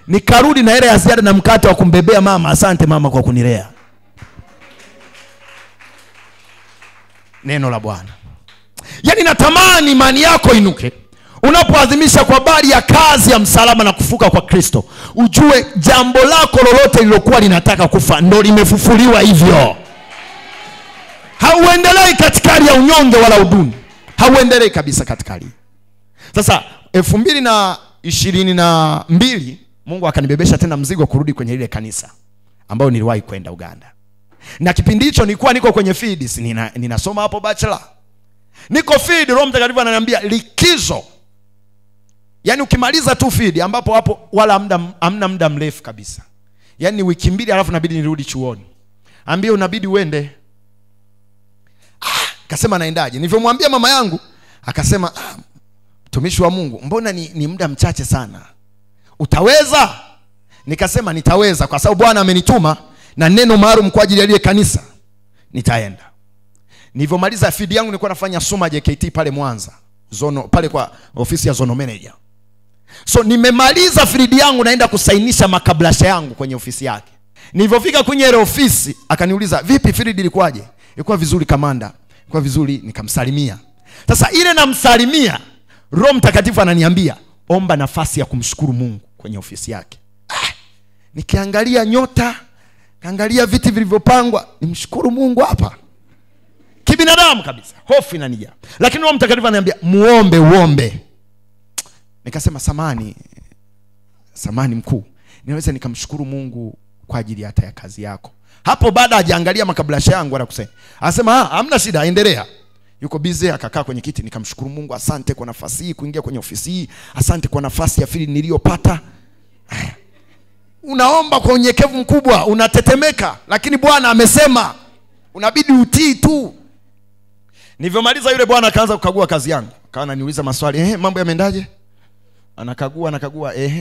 Nikarudi na hela ya ziada na mkate wa kumbebea mama. Asante mama kwa kunilea. Neno la Bwana. Yaani natamani imani yako inuke unapoadhimisha kwa habari ya kazi ya msalaba na kufuka kwa Kristo. Ujue jambo lako lolote lilokuwa linataka kufa ndo limefufuliwa hivyo. Hauendelei katika hali ya unyonge wala uduni. Hauendelei kabisa katika hali. Sasa 2022 Mungu akanibebesha tena mzigo kurudi kwenye ile kanisa ambao niliwahi kwenda Uganda. Na kipindi hicho nilikuwa niko kwenye feed, ninasoma hapo bachelor. Niko feed, Roho Mtakatifu ananiambia likizo. Yaani ukimaliza tu feed ambapo hapo wala hamna muda mrefu kabisa. Yaani wiki 2 alafu inabidi nirudi chuoni. Ambie unabidi uende. Akasema naendaje? Nilivyomwambia mama yangu, akasema mtumishi wa Mungu, mbona ni muda mchache sana. Utaweza? Nikasema nitaweza kwa sababu Bwana amenituma na neno maalum kwa ajili ya ile kanisa. Nitaenda. Nilivyomaliza feed yangu nilikuwa nafanya Suma JKT pale Mwanza. Pale kwa ofisi ya Zono Manager. So nimemaliza feed yangu naenda kusainisha makablasha yangu kwenye ofisi yake. Nilivyofika kwenye ile ofisi akaniuliza, "Vipi feed ilikuwaje?" "Ilikuwa vizuri kamanda." "Ilikuwa vizuri." Nikamsalimia. Sasa ile namsalimia, Roho Mtakatifu ananiambia, "Omba nafasi ya kumshukuru Mungu kwenye ofisi yake." Nikiangalia nyota, kaangalia viti vilivyopangwa, nimshukuru Mungu hapa. Kibinadamu kabisa, hofu inanijaa. Lakini Roho Mtakatifu ananiambia, uombe. Nikasema samani mkuu, ninaweza nikamshukuru Mungu kwa ajili hata ya kazi yako. Hapo baada hajaangalia makablasha yangu wala kusema. Anasema hamna shida, endelea. Yuko busy, akakaa kwenye kiti. Nikamshukuru Mungu, asante kwa nafasi hii kuingia kwenye ofisi hii. Asante kwa nafasi ya feed niliyopata. Unaomba kwa unyenyekevu mkubwa, unatetemeka, lakini Bwana amesema, unabidi utii tu. Nilivyomaliza yule bwana akaanza kukagua kazi yangu. Akawa ananiuliza maswali, mambo yameendaje? Anakagua,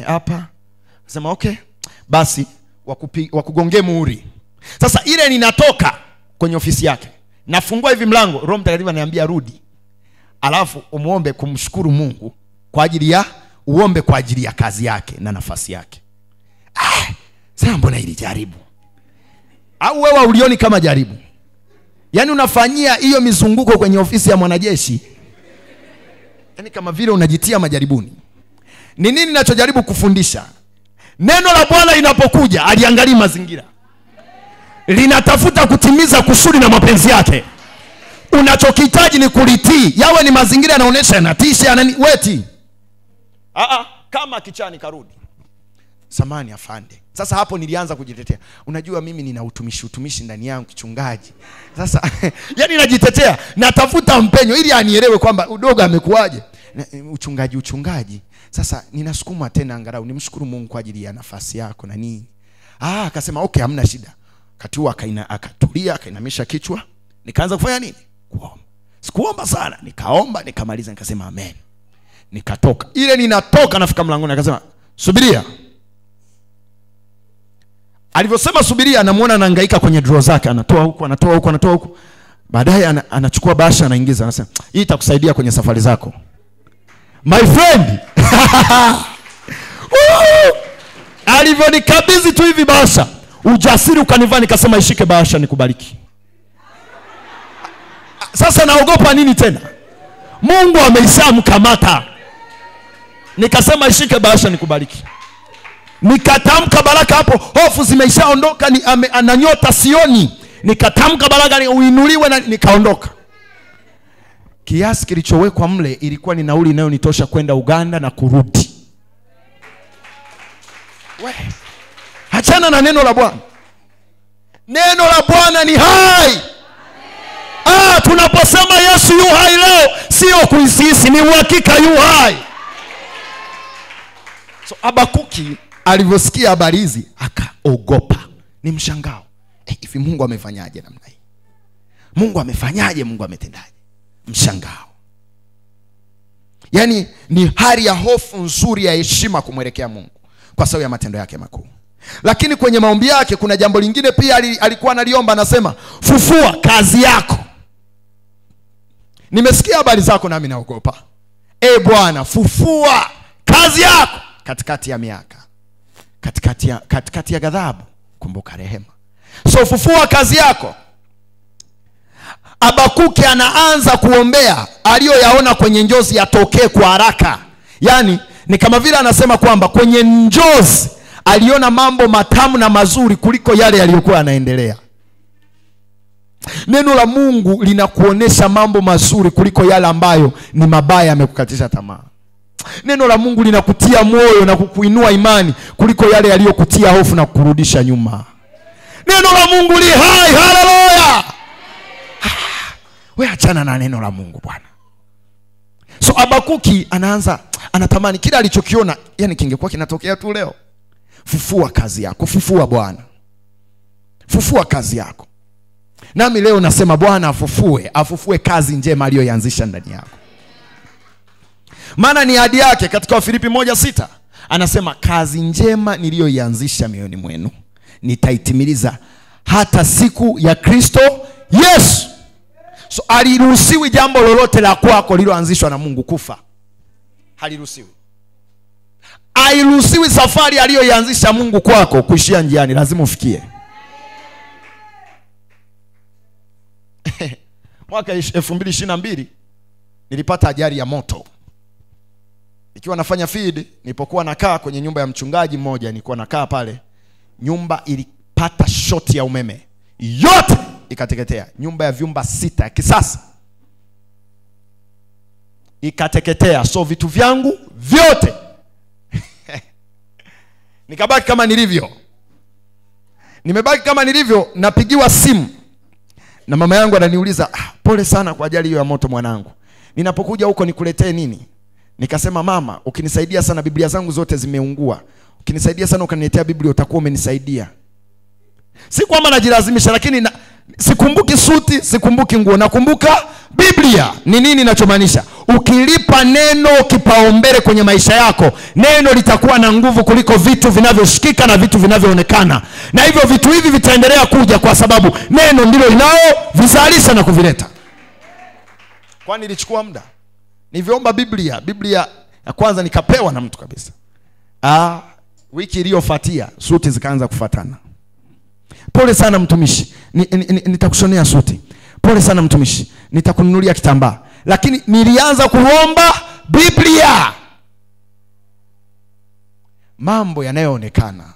hapa. Sema okay. Basi wakugongee muhuri. Sasa ile ninatoka kwenye ofisi yake, nafungua hivi mlango, Roho Mtakatifu ananiambia rudi. Alafu umuombe kumshukuru Mungu kwa ajili ya uombe kwa ajili ya kazi yake na nafasi yake. Sasa mbona hili jaribu? Au wewe ulioni kama jaribu? Yaani unafanyia hiyo mizunguko kwenye ofisi ya mwanajeshi. Yaani kama vile unajitia majaribuni. Ni nini ninachojaribu kufundisha? Neno la Bwana linapokuja, aliangalia mazingira. Linatafuta kutimiza kusudi na mapenzi yake. Unachokihitaji ni kulitii. Yawe ni mazingira yanaonesha yanatisha, weti. Kama kichani karudi. Samani afande. Sasa hapo nilianza kujitetea. Unajua mimi nina utumishi ndani yangu kichungaji. Sasa yani najitetea, natafuta mpenyo ili anielewe kwamba udogo amekuaje. Uchungaji. Sasa ninasukuma tena angalau nimshukuru Mungu kwa ajili ya nafasi yako na nini. Akasema okay, hamna shida. Katua akatulia, akainamisha kichwa. Nikaanza kufanya nini? Kuomba. Sikuomba sana, nikaomba, nikamaliza, nikasema amen. Nikatoka. Ile ninatoka nafika mlangoni akasema, "Subiria." Alivyosema subiria, anamuona anahangaika kwenye drawer zake, anatoa huku. Baadaye anachukua bahasha, anaingiza, anasema, "Hii itakusaidia kwenye safari zako." My friend. Alivyonikabidhi tu hivi bahasha, ujasiri ukanivaa, nikasema ishike bahasha nikubariki. Sasa naogopa nini tena? Mungu ameshamkamata. Nikasema ishike bahasha nikubariki. Nikatamka baraka hapo, hofu zimeshaondoka, ana nyota sioni. Nikatamka baraka ni uinuliwe na nikaondoka. Kiasi kilichowekwa mle ilikuwa ni nauli inayonitosha kwenda Uganda na kurudi. Achana na neno la Bwana. Neno la Bwana ni hai. Tunaposema Yesu yu hai leo, sio kuisisi, ni uhakika yu hai. So Habakuki alivyosikia habari hizi akaogopa. Ni mshangao. Hivi Mungu amefanyaje namna hii? Mungu amefanyaje? Mungu ametendaje? Mshangao. Yaani ni hali ya hofu nzuri ya heshima kumwelekea Mungu kwa sababu ya matendo yake makuu. Lakini kwenye maombi yake kuna jambo lingine pia alikuwa analiomba, anasema fufua kazi yako. Nimesikia habari zako nami naogopa. Bwana, fufua kazi yako katikati ya miaka, katikati ya ghadhabu kumbuka rehema. So fufua kazi yako. Habakuki anaanza kuombea aliyoyaona kwenye njozi yatokee kwa haraka. Yaani ni kama vile anasema kwamba kwenye njozi aliona mambo matamu na mazuri kuliko yale yaliyokuwa yanaendelea. Neno la Mungu linakuonesha mambo mazuri kuliko yale ambayo ni mabaya yamekukatisha tamaa. Neno la Mungu linakutia moyo na kukuinua imani kuliko yale yaliyokutia hofu na kukurudisha nyuma. Neno la Mungu li hai. Haleluya. Wewe achana na neno la Mungu bwana. So Habakuki anatamani kila alichokiona, yani kingekuwa kinatokea tu leo. Fufua kazi yako, fufua Bwana. Fufua kazi yako. Nami leo nasema Bwana afufue kazi njema aliyoianzisha ndani yako. Maana ni ahadi yake katika Wafilipi 1:6. Anasema kazi njema niliyoianzisha mioyoni mwenu nitaitimiliza hata siku ya Kristo Yesu. So haliruhusiwi jambo lolote la kwako lililoanzishwa na Mungu kufa. Haliruhusiwi. Hairuhusiwi safari aliyoianzisha Mungu kwako kuishia njiani, lazima ufikie. Mwaka 2022 nilipata ajali ya moto. Nikiwa nafanya feed, nilipokuwa nakaa kwenye nyumba ya mchungaji mmoja, nilikuwa nakaa pale, nyumba ilipata short ya umeme. Yote ikateketea. Nyumba ya vyumba 6 ya kisasa ikateketea. So vitu vyangu vyote nikabaki kama nilivyo. Nimebaki kama nilivyo. Napigiwa simu na mama yangu ananiuliza, pole sana kwa ajali hiyo ya moto mwanangu. Ninapokuja huko nikuletee nini? Nikasema mama, ukinisaidia sana, Biblia zangu zote zimeungua. Ukinisaidia sana ukaniletea Biblia utakuwa umenisaidia. Si kwamba najilazimisha, lakini sikumbuki suti, sikumbuki nguo, nakumbuka Biblia. Ni nini ninachomaanisha? Ukilipa neno kipaumbele kwenye maisha yako, neno litakuwa na nguvu kuliko vitu vinavyoshikika na vitu vinavyoonekana. Na hivyo vitu hivi vitaendelea kuja kwa sababu neno ndilo linao vizalisha na kuvileta. Kwani ilichukua muda? Niliomba Biblia ya kwanza nikapewa na mtu kabisa. Wiki iliyofuatia suti zikaanza kufuatana. Pole sana mtumishi, nitakushonea suti. Pole sana mtumishi, nitakununulia kitambaa. Lakini nilianza kuomba Biblia. Mambo yanayoonekana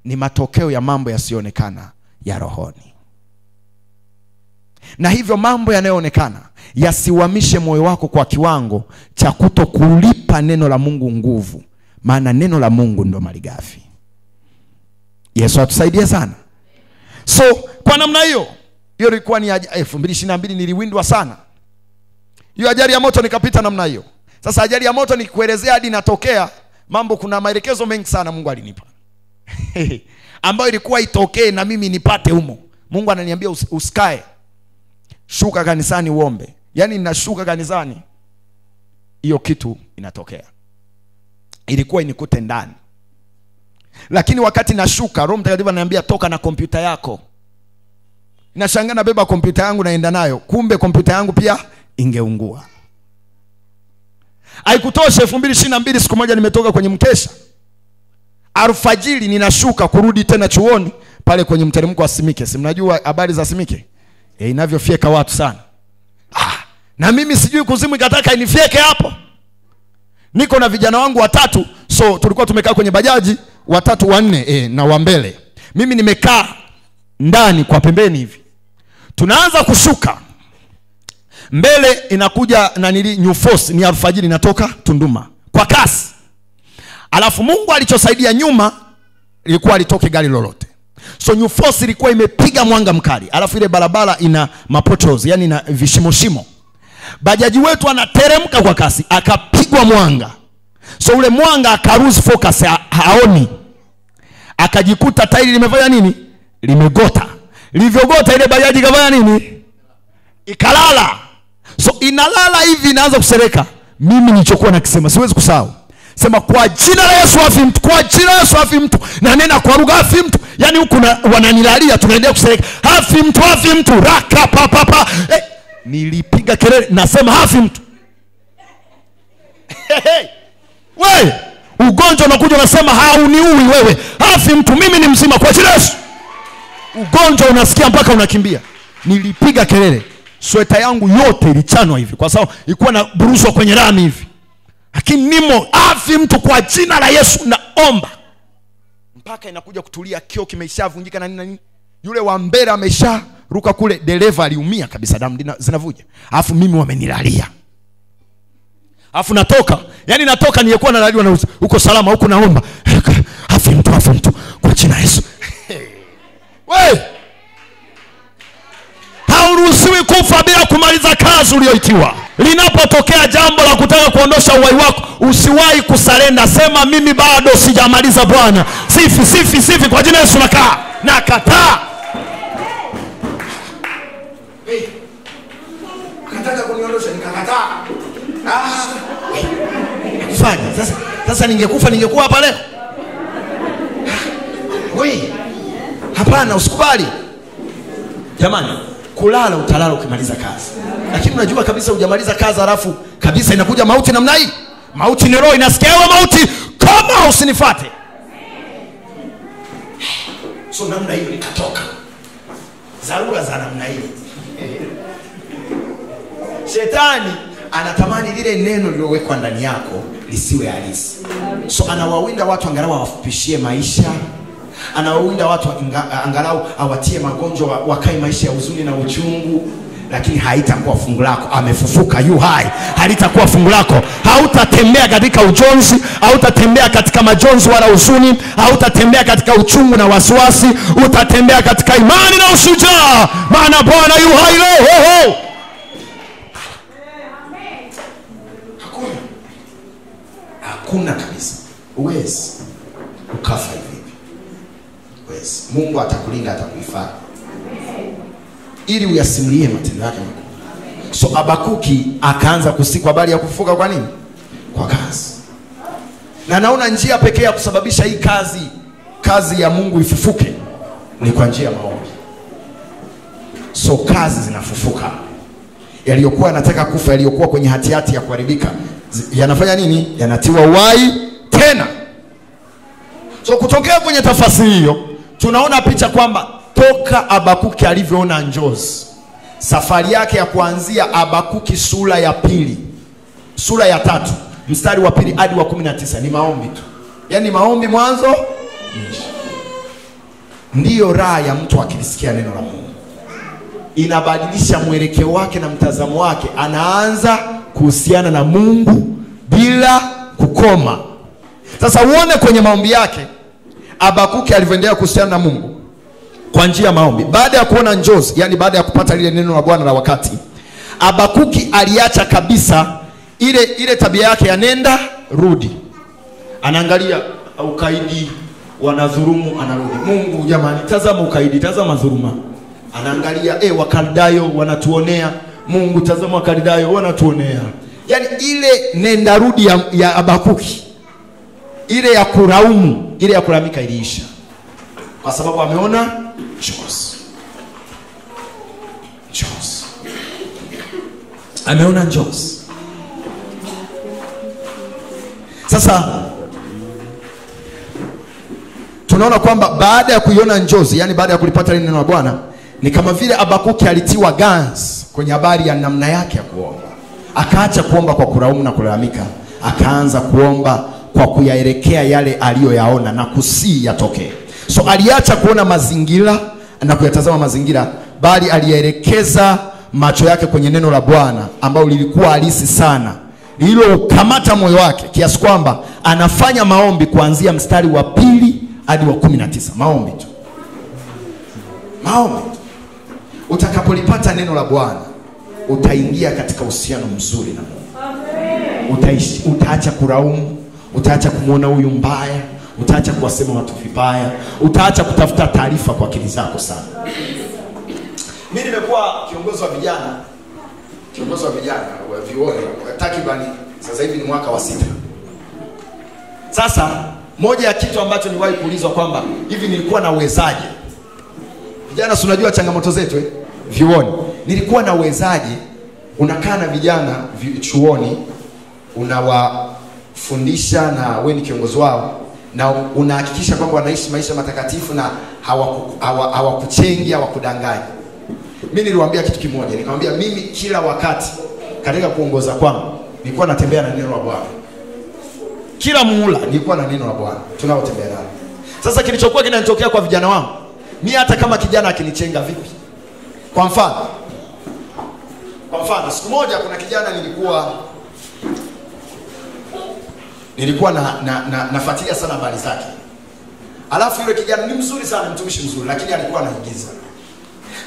ni matokeo ya mambo yasiyoonekana ya rohoni. Na hivyo mambo yanayoonekana yasiwamishe moyo wako kwa kiwango cha kutokulipa neno la Mungu nguvu. Maana neno la Mungu ndio malighafi. Yesu atusaidie sana. So kwa namna hiyo ilikuwa ni 2022 niliwindwa sana. Hiyo ajali ya moto nikapita namna hiyo. Sasa ajali ya moto nikuelezea hadi inatokea mambo, kuna maelekezo mengi sana Mungu alinipa. Ambayo ilikuwa itokee na mimi nipate humo. Mungu ananiambia usikae. Shuka kanisani uombe. Yaani ninashuka kanisani, hiyo kitu inatokea. Ilikuwa inikute ndani. Lakini wakati nashuka, Roho Mtakatifu ananiambia toka na kompyuta yako. Nashangaa nabeba kompyuta yangu naenda nayo. Kumbe kompyuta yangu pia ingeungua. Haikutosha, 2022 siku moja nimetoka kwenye mkesha. Alfajiri ninashuka kurudi tena chuoni pale kwenye mteremko wa Simike. Si mnajua habari za Simike? Inavyofyeka watu sana. Na mimi sijui kuzimu ikataka inifyeke hapo. Niko na vijana wangu 3, so tulikuwa tumekaa kwenye bajaji 3 4 na wa mbele. Mimi nimekaa ndani kwa pembeni hivi. Tunaanza kushuka. Mbele inakuja na New Force, ni alfajiri inatoka Tunduma kwa kasi. Alafu Mungu alichosaidia nyuma ilikuwa alitoke gari lolote. So New Force ilikuwa imepiga mwanga mkali. Alafu ile barabara ina mapotos, yani na vishimo. Bajaji wetu anateremka kwa kasi, akapigwa mwanga. So ule mwanga akaruse focus, haoni. Akajikuta tairi limefanya nini? Limegota. Lilivyogota ile bajaji kafanya nini? ikalala. So inalala hivi, inaanza kusereka. Mimi nilichokuwa nakisema siwezi kusahau. Sema kwa jina la Yesu afi mtu, kwa jina la Yesu afi mtu. Na nena kwa lugha afi mtu. Yaani huku wananilalia, tunaendelea kusereka. Afi mtu, afi mtu. Raka papa. Nilipiga kelele nasema afi mtu. Wewe ugonjwa unakuja unasema hauniui wewe. Afi mtu, mimi ni mzima kwa jina la Yesu. Ugonjwa unasikia mpaka unakimbia. Nilipiga kelele. Sweta yangu yote ilichanwa hivi kwa sababu ilikuwa na buruzwa kwenye rami hivi. Lakini nimo afi mtu kwa jina la Yesu naomba. Mpaka inakuja kutulia, kio kimeshavunjika na nini. Yule wa mbele amesharuka kule, dereva aliumia kabisa, damu zinavuja. Alafu mimi wamenilalia. Alafu natoka, yani natoka nilikuwa nalaliwa na uko salama huko naomba. Afi mtu kwa jina la Yesu. Wewe hauruhusiwi kufa bila kumaliza kazi uliyoitiwa. Linapotokea jambo la kutaka kuondosha uhai wako, usiwahi kusalenda. Sema mimi bado sijamaliza Bwana. Sifi kwa jina la Yesu nakataa. Akataka kuniondosha nikakataa. Fanya. Sasa ningekuwa hapa leo. Wewe hapana, usikubali. Jamani, kulala utalala ukimaliza kazi. Lakini unajua kabisa hujamaliza kazi alafu kabisa inakuja mauti namna hii. Mauti ni roho inasikia wewe mauti, kama usinifuate. So namna hiyo nikatoka. Dharura za namna hii. Shetani anatamani lile neno lililowekwa ndani yako lisiwe halisi. So anawawinda watu angalau awafupishie maisha. Anawawinda watu angalau awatie magonjwa, wakae maisha ya huzuni na uchungu. Lakini haitakuwa fungu lako. Amefufuka, yu hai. Halitakuwa fungu lako. Hautatembea katika ujonzi, hautatembea katika majonzi wala huzuni, hautatembea katika uchungu na wasiwasi. Utatembea katika imani na ushujaa, maana Bwana yu hai leo. Hakuna kabisa uwezi ukafa hivi. Uwezi. Mungu atakulinda, atakuhifadhi ili uyasimulie matendo yake makuu. So Habakuki akaanza kusikia habari ya kufufuka. Kwa nini? Kwa kazi. Na naona njia pekee ya kusababisha hii kazi ya Mungu ifufuke ni kwa njia ya maombi. So kazi zinafufuka. Yaliyokuwa yanataka kufa, yaliyokuwa kwenye hatihati ya kuharibika, yanafanya nini? Yanatiwa uhai tena. So kutokea kwenye tafasiri hiyo tunaona picha kwamba toka Habakuki alivyoona njozi, safari yake ya kuanzia Habakuki sura ya 3 mstari wa 2 hadi wa 19 ni maombi tu. Yaani maombi mwanzo mwisho. Ndiyo raha ya mtu akilisikia neno la Mungu. Inabadilisha mwelekeo wake na mtazamo wake. Anaanza kuhusiana na Mungu bila kukoma. Sasa uone kwenye maombi yake Habakuki alivyoendelea kuhusiana na Mungu kwa njia ya maombi. Baada ya kuona njozi, yani baada ya kupata lile neno la Bwana la wakati, Habakuki aliacha kabisa ile tabia yake ya nenda rudi. Anaangalia ukaidi, wanadhulumu, anarudi. Mungu jamani, tazama ukaidi, tazama dhuluma. Anaangalia Wakaldayo wanatuonea. Mungu tazama Wakaldayo wanatuonea. Yani ile nenda rudi ya Habakuki, ile ya kulaumu, ile ya kulalamika iliisha. Kwa sababu ameona njozi. Ameona njozi. Sasa tunaona kwamba baada ya kuiona njozi, yani baada ya kulipata neno la Bwana, ni kama vile Habakuki alitiwa ganzi kwenye habari ya namna yake ya kuomba. Akaacha kuomba kwa kulaumu na kulalamika, akaanza kuomba kwa kuyaelekea yale aliyoyaona na kusii yatokee. So aliacha kuona mazingira na kuyatazama mazingira, bali alielekeza macho yake kwenye neno la Bwana ambalo lilikuwa halisi sana, lililokamata moyo wake kiasi kwamba anafanya maombi kuanzia mstari wa 2 hadi wa 19. Maombi tu. Utakapolipata neno la Bwana, utaingia katika uhusiano mzuri na Mungu. Utaacha kulaumu, utaacha kumuona huyu mbaya, utaacha kuwasema watu vibaya, utaacha kutafuta taarifa kwa akili zako sana. Mimi nimekuwa kiongozi wa vijana kiongozi wa vijana wa vioni takriban sasa hivi ni mwaka wa 6. Sasa moja ya kitu ambacho niliwahi kuulizwa kwamba hivi nilikuwa na uwezaje? Vijana si unajua changamoto zetu vioni. Nilikuwa na uwezaje? Unakaa na vijana chuoni, unawafundisha na wewe ni kiongozi wao, na unahakikisha kwamba wanaishi maisha matakatifu na hawakuchengi, hawakudanganyi. Mimi niliwaambia kitu kimoja, nikamwambia mimi kila wakati katika kuongoza kwangu nilikuwa natembea na neno la Bwana. Kila muhula nilikuwa na neno la Bwana tunaotembea nalo. Sasa kilichokuwa kinanitokea kwa vijana wangu, mimi hata kama kijana akinichenga vipi. Kwa mfano siku moja kuna kijana nilikuwa nafuatilia sana habari zake. Alafu yule kijana ni mzuri sana, mtumishi mzuri, lakini alikuwa anaigiza.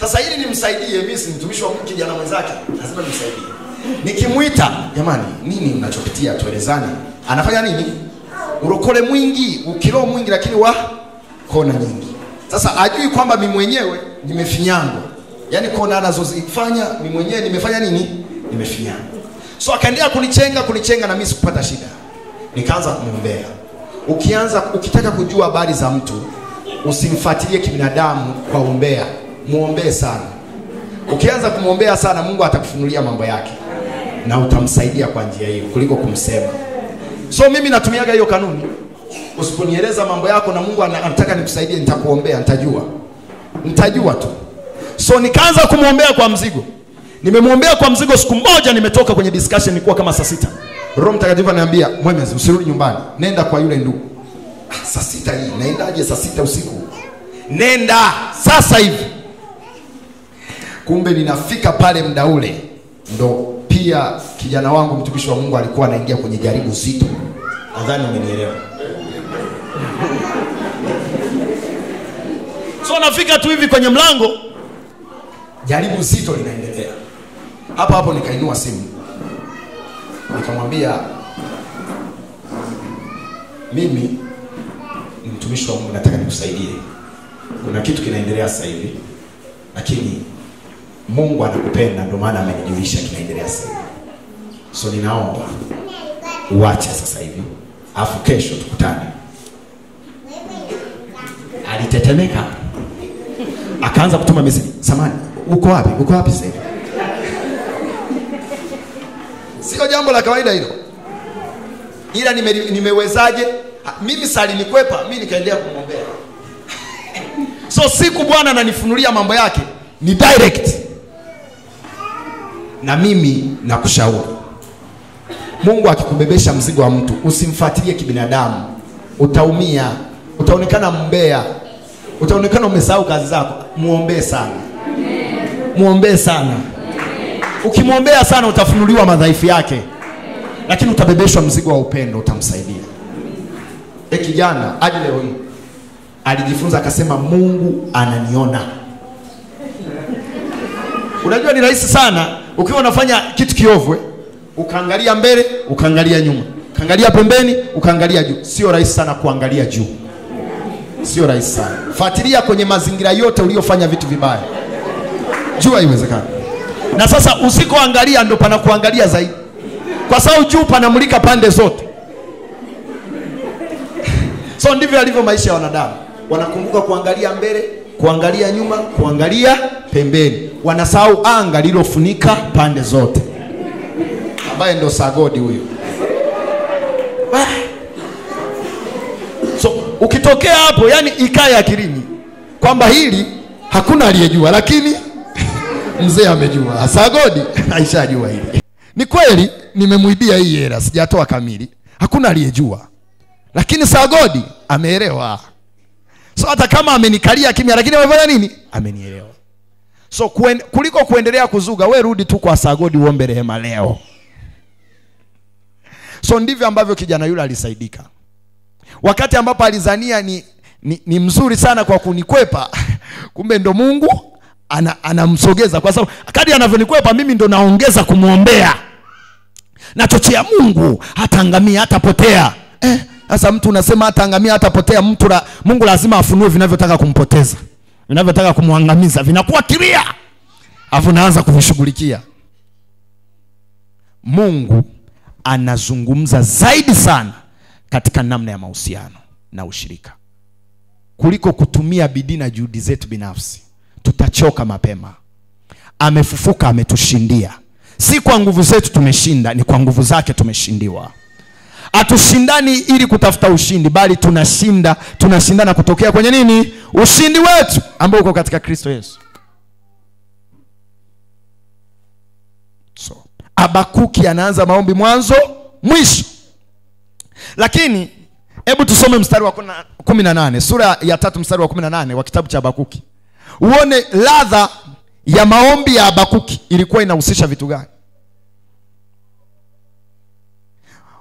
Sasa ili nimsaidie, mimi si mtumishi wa Mungu, kijana mwenzake, lazima nimsaidie. Nikimuita, jamani, nini unachopitia, tuelezane. Anafanya nini? Urokole mwingi, ukiroho mwingi, lakini wa kona nyingi. Sasa ajui kwamba mimi mwenyewe nimefinyangwa. Yaani kona anazozifanya mimi mwenyewe nimefanya nini? Nimefinyangwa. So akaendelea kunichenga na mimi sikupata shida. Nikaanza kumwombea. Ukitaka kujua habari za mtu, usimfuatilie kibinadamu kwa umbea. Muombee sana. Ukianza kumwombea sana, Mungu atakufunulia mambo yake na utamsaidia kwa njia hiyo kuliko kumsema. So mimi natumiaga hiyo kanuni. Usiponieleza mambo yako na Mungu anataka nikusaidie, nitakuombea, nitajua tu. So nikaanza kumwombea kwa mzigo. Nimemwombea kwa mzigo, siku moja nimetoka kwenye discussion, nilikuwa kama saa 6. Roho Mtakatifu ananiambia, Mwemezi, usirudi nyumbani, nenda kwa yule ndugu. Saa 6 hii, naendaje saa 6 usiku? Nenda sasa hivi. Kumbe ninafika pale muda ule, ndo pia kijana wangu mtumishi wa Mungu alikuwa anaingia kwenye jaribu zito. Nadhani umenielewa. So nafika tu hivi kwenye mlango, jaribu zito linaendelea. Hapo nikainua simu. Nikamwambia, mimi ni mtumishi wa Mungu, nataka nikusaidie. Kuna kitu kinaendelea sasa hivi, lakini Mungu anakupenda, ndio maana amenijulisha kinaendelea sasa hivi. So ninaomba uache sasa hivi, afu kesho tukutane. Alitetemeka. Akaanza kutuma message. Samani, uko wapi sasa hivi? Sio jambo la kawaida hilo. Ila nimewezaje? Mimi sali nikwepa, mimi nikaendelea kumwombea. So siku Bwana ananifunulia mambo yake ni direct. Na mimi nakushauri, Mungu akikubebesha mzigo wa mtu, usimfuatilie kibinadamu. Utaumia, utaonekana mbea, utaonekana umesahau kazi zako. Muombee sana. Muombee sana. Ukimwombea sana utafunuliwa madhaifu yake, lakini utabebeshwa mzigo wa upendo, utamsaidia. Kijana hadi leo hii alijifunza, akasema Mungu ananiona. Unajua ni rahisi sana ukiwa unafanya kitu kiovu, ukaangalia mbele, ukaangalia nyuma, ukaangalia pembeni, ukaangalia juu. Sio rahisi sana kuangalia juu. Sio rahisi sana. Fuatilia kwenye mazingira yote uliyofanya vitu vibaya. Juu haiwezekani. Na sasa usikoangalia ndo pana kuangalia zaidi. Kwa sababu juu panamulika pande zote. So ndivyo alivyo maisha ya wanadamu. Wanakumbuka kuangalia mbele, kuangalia nyuma, kuangalia pembeni. Wanasahau anga lilofunika pande zote. Ambaye ndo sagodi huyo. So ukitokea hapo, yani ikae akilini kwamba hili hakuna aliyejua, lakini mzee amejua. Sagodi aishajua hili. Ni kweli nimemuibia hii hela, sijatoa kamili. Hakuna aliyejua, lakini sagodi ameelewa. So hata kama amenikalia kimya, lakini amefanya nini? Amenielewa. So kuliko kuendelea kuzuga, we rudi tu kwa sagodi uombe rehema leo. So ndivyo ambavyo kijana yule alisaidika. Wakati ambapo alizania ni mzuri sana kwa kunikwepa, kumbe ndo Mungu anamsogeza, kwa sababu kadri anavyonikwepa mimi ndo naongeza kumuombea. Nachochea Mungu hataangamia, hatapotea. Sasa mtu unasema hataangamia, hatapotea, Mungu lazima afunue vinavyotaka kumpoteza, vinavyotaka kumwangamiza, vinakuwa kilia. Alafu naanza kuvishughulikia. Mungu anazungumza zaidi sana katika namna ya mahusiano na ushirika kuliko kutumia bidii na juhudi zetu binafsi. Tutachoka mapema. Amefufuka, ametushindia. Si kwa nguvu zetu tumeshinda, ni kwa nguvu zake tumeshindiwa. Hatushindani ili kutafuta ushindi, bali tunashindana kutokea kwenye nini? Ushindi wetu ambao uko katika Kristo Yesu. So, Habakuki anaanza maombi mwanzo mwisho. Lakini hebu tusome mstari wa 18, sura ya 3 mstari wa 18 wa kitabu cha Habakuki. Uone ladha ya maombi ya Habakuki ilikuwa inahusisha vitu gani.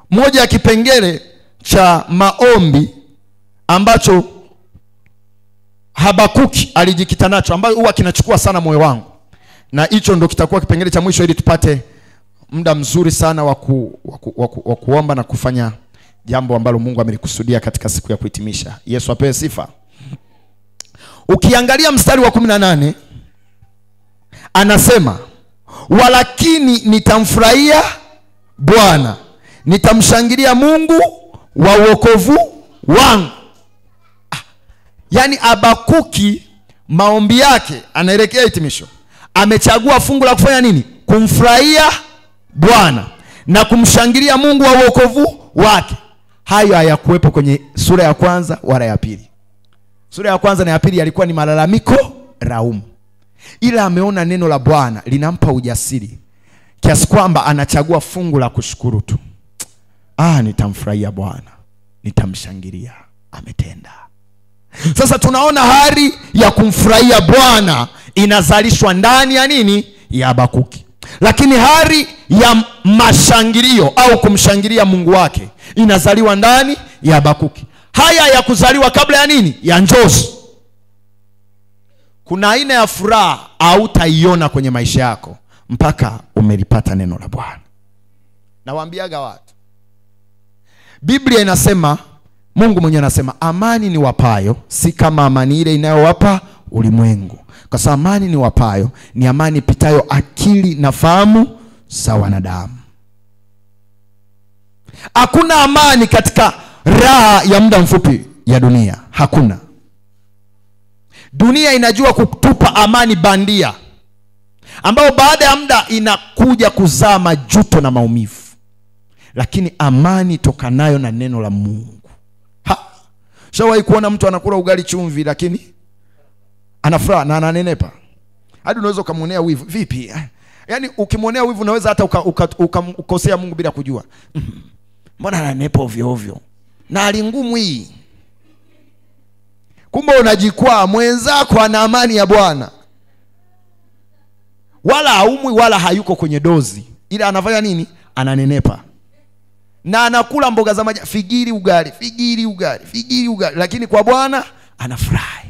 Moja ya kipengele cha maombi ambacho Habakuki alijikita nacho, ambayo huwa kinachukua sana moyo wangu, na hicho ndo kitakuwa kipengele cha mwisho ili tupate muda mzuri sana wa kuomba na kufanya jambo ambalo Mungu amelikusudia katika siku ya kuhitimisha. Yesu apewe sifa. Ukiangalia mstari wa 18 anasema, walakini nitamfurahia Bwana, nitamshangilia Mungu wa wokovu wangu. Yaani Habakuki maombi yake anaelekea hitimisho. Amechagua fungu la kufanya nini? Kumfurahia Bwana na kumshangilia Mungu wa wokovu wake. Hayo hayakuwepo kwenye sura ya kwanza wala ya pili. Sura ya kwanza na ya pili yalikuwa ni malalamiko, laumu. Ila ameona neno la Bwana linampa ujasiri kiasi kwamba anachagua fungu la kushukuru tu. Nitamfurahia Bwana, nitamshangilia, ametenda. Sasa tunaona hali ya kumfurahia Bwana inazalishwa ndani ya nini? Ya Habakuki. Lakini hali ya mashangilio au kumshangilia Mungu wake inazaliwa ndani ya Habakuki. Haya ya kuzaliwa kabla ya nini? Ya njozi. Kuna aina ya furaha hautaiona kwenye maisha yako mpaka umelipata neno la Bwana. Nawaambiaga watu, Biblia inasema, Mungu mwenyewe anasema, amani ni wapayo si kama amani ile inayowapa ulimwengu. Kwa sababu amani ni wapayo ni amani pitayo akili na fahamu za wanadamu. Hakuna amani katika raha ya muda mfupi ya dunia. Hakuna. Dunia inajua kutupa amani bandia, ambao baada ya muda inakuja kuzaa majuto na maumivu. Lakini amani tokanayo na neno la Mungu. Shawahi kuona mtu anakula ugali chumvi lakini anafuraha na ananenepa? Hadi unaweza ukamwonea wivu. Vipi? Yaani ukimwonea wivu unaweza hata ukakosea Mungu bila kujua. Mbona ananenepa ovyo ovyo? Na hali ngumu hii. Kumbe unajikwaa, mwenzako ana amani ya Bwana. Wala haumwi wala hayuko kwenye dozi. Ila anafanya nini? Ananenepa. Na anakula mboga za majani, figiri ugali. Lakini kwa Bwana anafurahi.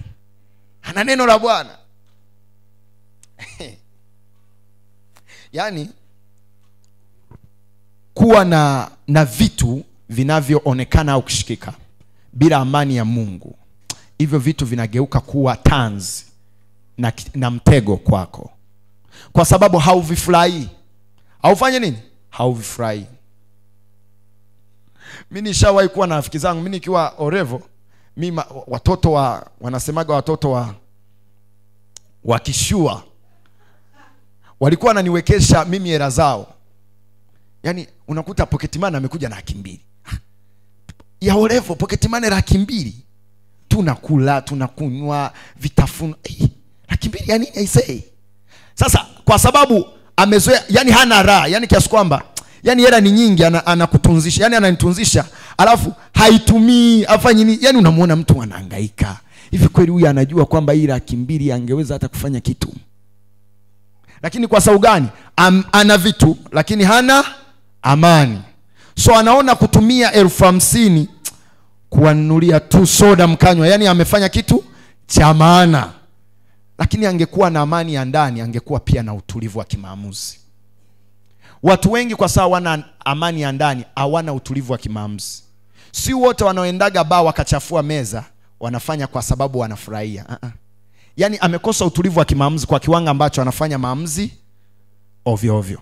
Ana neno la Bwana. Yaani kuwa na vitu vinavyoonekana au kushikika bila amani ya Mungu, hivyo vitu vinageuka kuwa tanzi na mtego kwako. Kwa sababu hauvifurahi. Haufanye nini? Hauvifurahi. Mimi nishawahi kuwa na rafiki zangu, mimi nikiwa Orevo, mimi watoto wanasemaga watoto wa kishua walikuwa wananiwekesha mimi hela zao. Yaani unakuta pocket money amekuja na 200. Ya Orevo pocket money 200. Tunakula, tunakunywa, vitafuno. 200 yani I say. Sasa kwa sababu amezoea, yani hana raha, yani kiasi kwamba yani hela ni nyingi anakutunzisha, yani ananitunzisha alafu haitumii, afanye nini? Yani unamuona mtu anahangaika. Hivi kweli huyu anajua kwamba hii 200 angeweza hata kufanya kitu? Lakini kwa sababu gani? Ana vitu lakini hana amani. So anaona kutumia 50,000 kuwanunulia tu soda mkanywa, yani amefanya kitu cha maana. Lakini angekuwa na amani ya ndani, angekuwa pia na utulivu wa kimaamuzi. Watu wengi kwa sababu wana amani ya ndani, hawana utulivu wa kimaamuzi. Si wote wanaoendaga baa wakachafua meza wanafanya kwa sababu wanafurahia. Yaani amekosa utulivu wa kimaamuzi kwa kiwango ambacho anafanya maamuzi ovyo ovyo.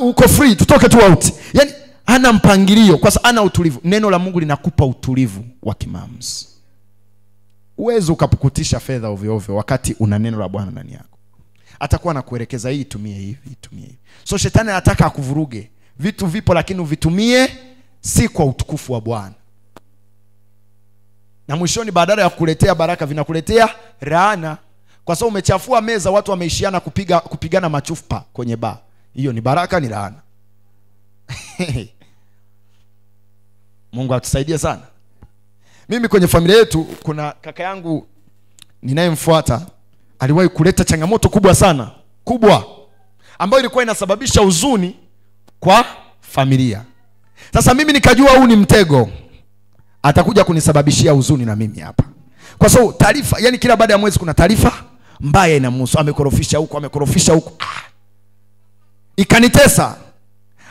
uko free, tutoke tu out. Yani hana mpangilio, kwa sababu ana utulivu. Neno la Mungu linakupa utulivu wa kimaamuzi. Uwezo ukapukutisha fedha ovyo ovyo wakati una neno la Bwana ndani yako. Atakuwa anakuelekeza, hii tumie hivi, tumie hivi. So shetani anataka akuvuruge. Vitu vipo lakini uvitumie si kwa utukufu wa Bwana. Na mwishoni badala ya kukuletea baraka vinakuletea laana. Kwa sababu umechafua meza, watu wameishiana kupigana machupa kwenye bar. Hiyo ni baraka, ni laana. Mungu atusaidie sana. Mimi kwenye familia yetu kuna kaka yangu ninayemfuata, aliwahi kuleta changamoto kubwa sana, kubwa, ambayo ilikuwa inasababisha huzuni kwa familia. Sasa mimi nikajua huu ni mtego, atakuja kunisababishia huzuni na mimi hapa. Kwa sababu taarifa, yani kila baada ya mwezi kuna taarifa mbaya inamhusu, amekorofisha huko, amekorofisha huko. Ikanitesa.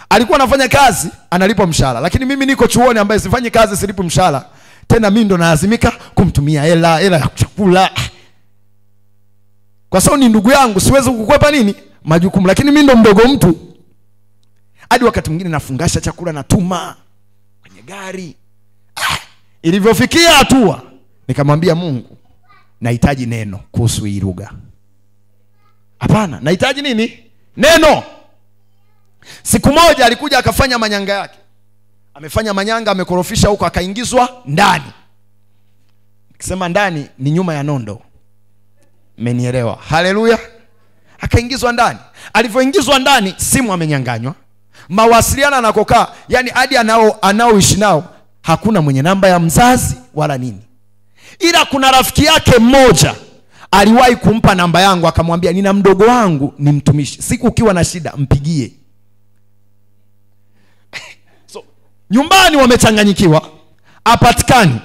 Alikuwa anafanya kazi, analipwa mshahara, lakini mimi niko chuoni ambaye sifanyi kazi, silipwi mshahara. Tena mimi ndo nalazimika kumtumia hela ya chakula. Kwa sababu ni ndugu yangu, siwezi kukwepa nini majukumu, lakini mimi ndo mdogo mtu. Hadi wakati mwingine nafungasha chakula natuma kwenye gari. Ilivyofikia hatua nikamwambia Mungu, nahitaji neno kuhusu hii lugha. Hapana, nahitaji nini? Neno. Siku moja alikuja akafanya manyanga yake. Amefanya manyanga, amekorofisha huko, akaingizwa ndani. Nikisema ndani ni nyuma ya nondo. Mmenielewa? Haleluya. Akaingizwa ndani. Alivyoingizwa ndani, simu amenyanganywa. Mawasiliano anakokaa, yani hadi anaoishi nao hakuna mwenye namba ya mzazi wala nini. Ila kuna rafiki yake mmoja aliwahi kumpa namba yangu, akamwambia nina mdogo wangu ni mtumishi, siku ukiwa na shida mpigie. So nyumbani wamechanganyikiwa, apatikani,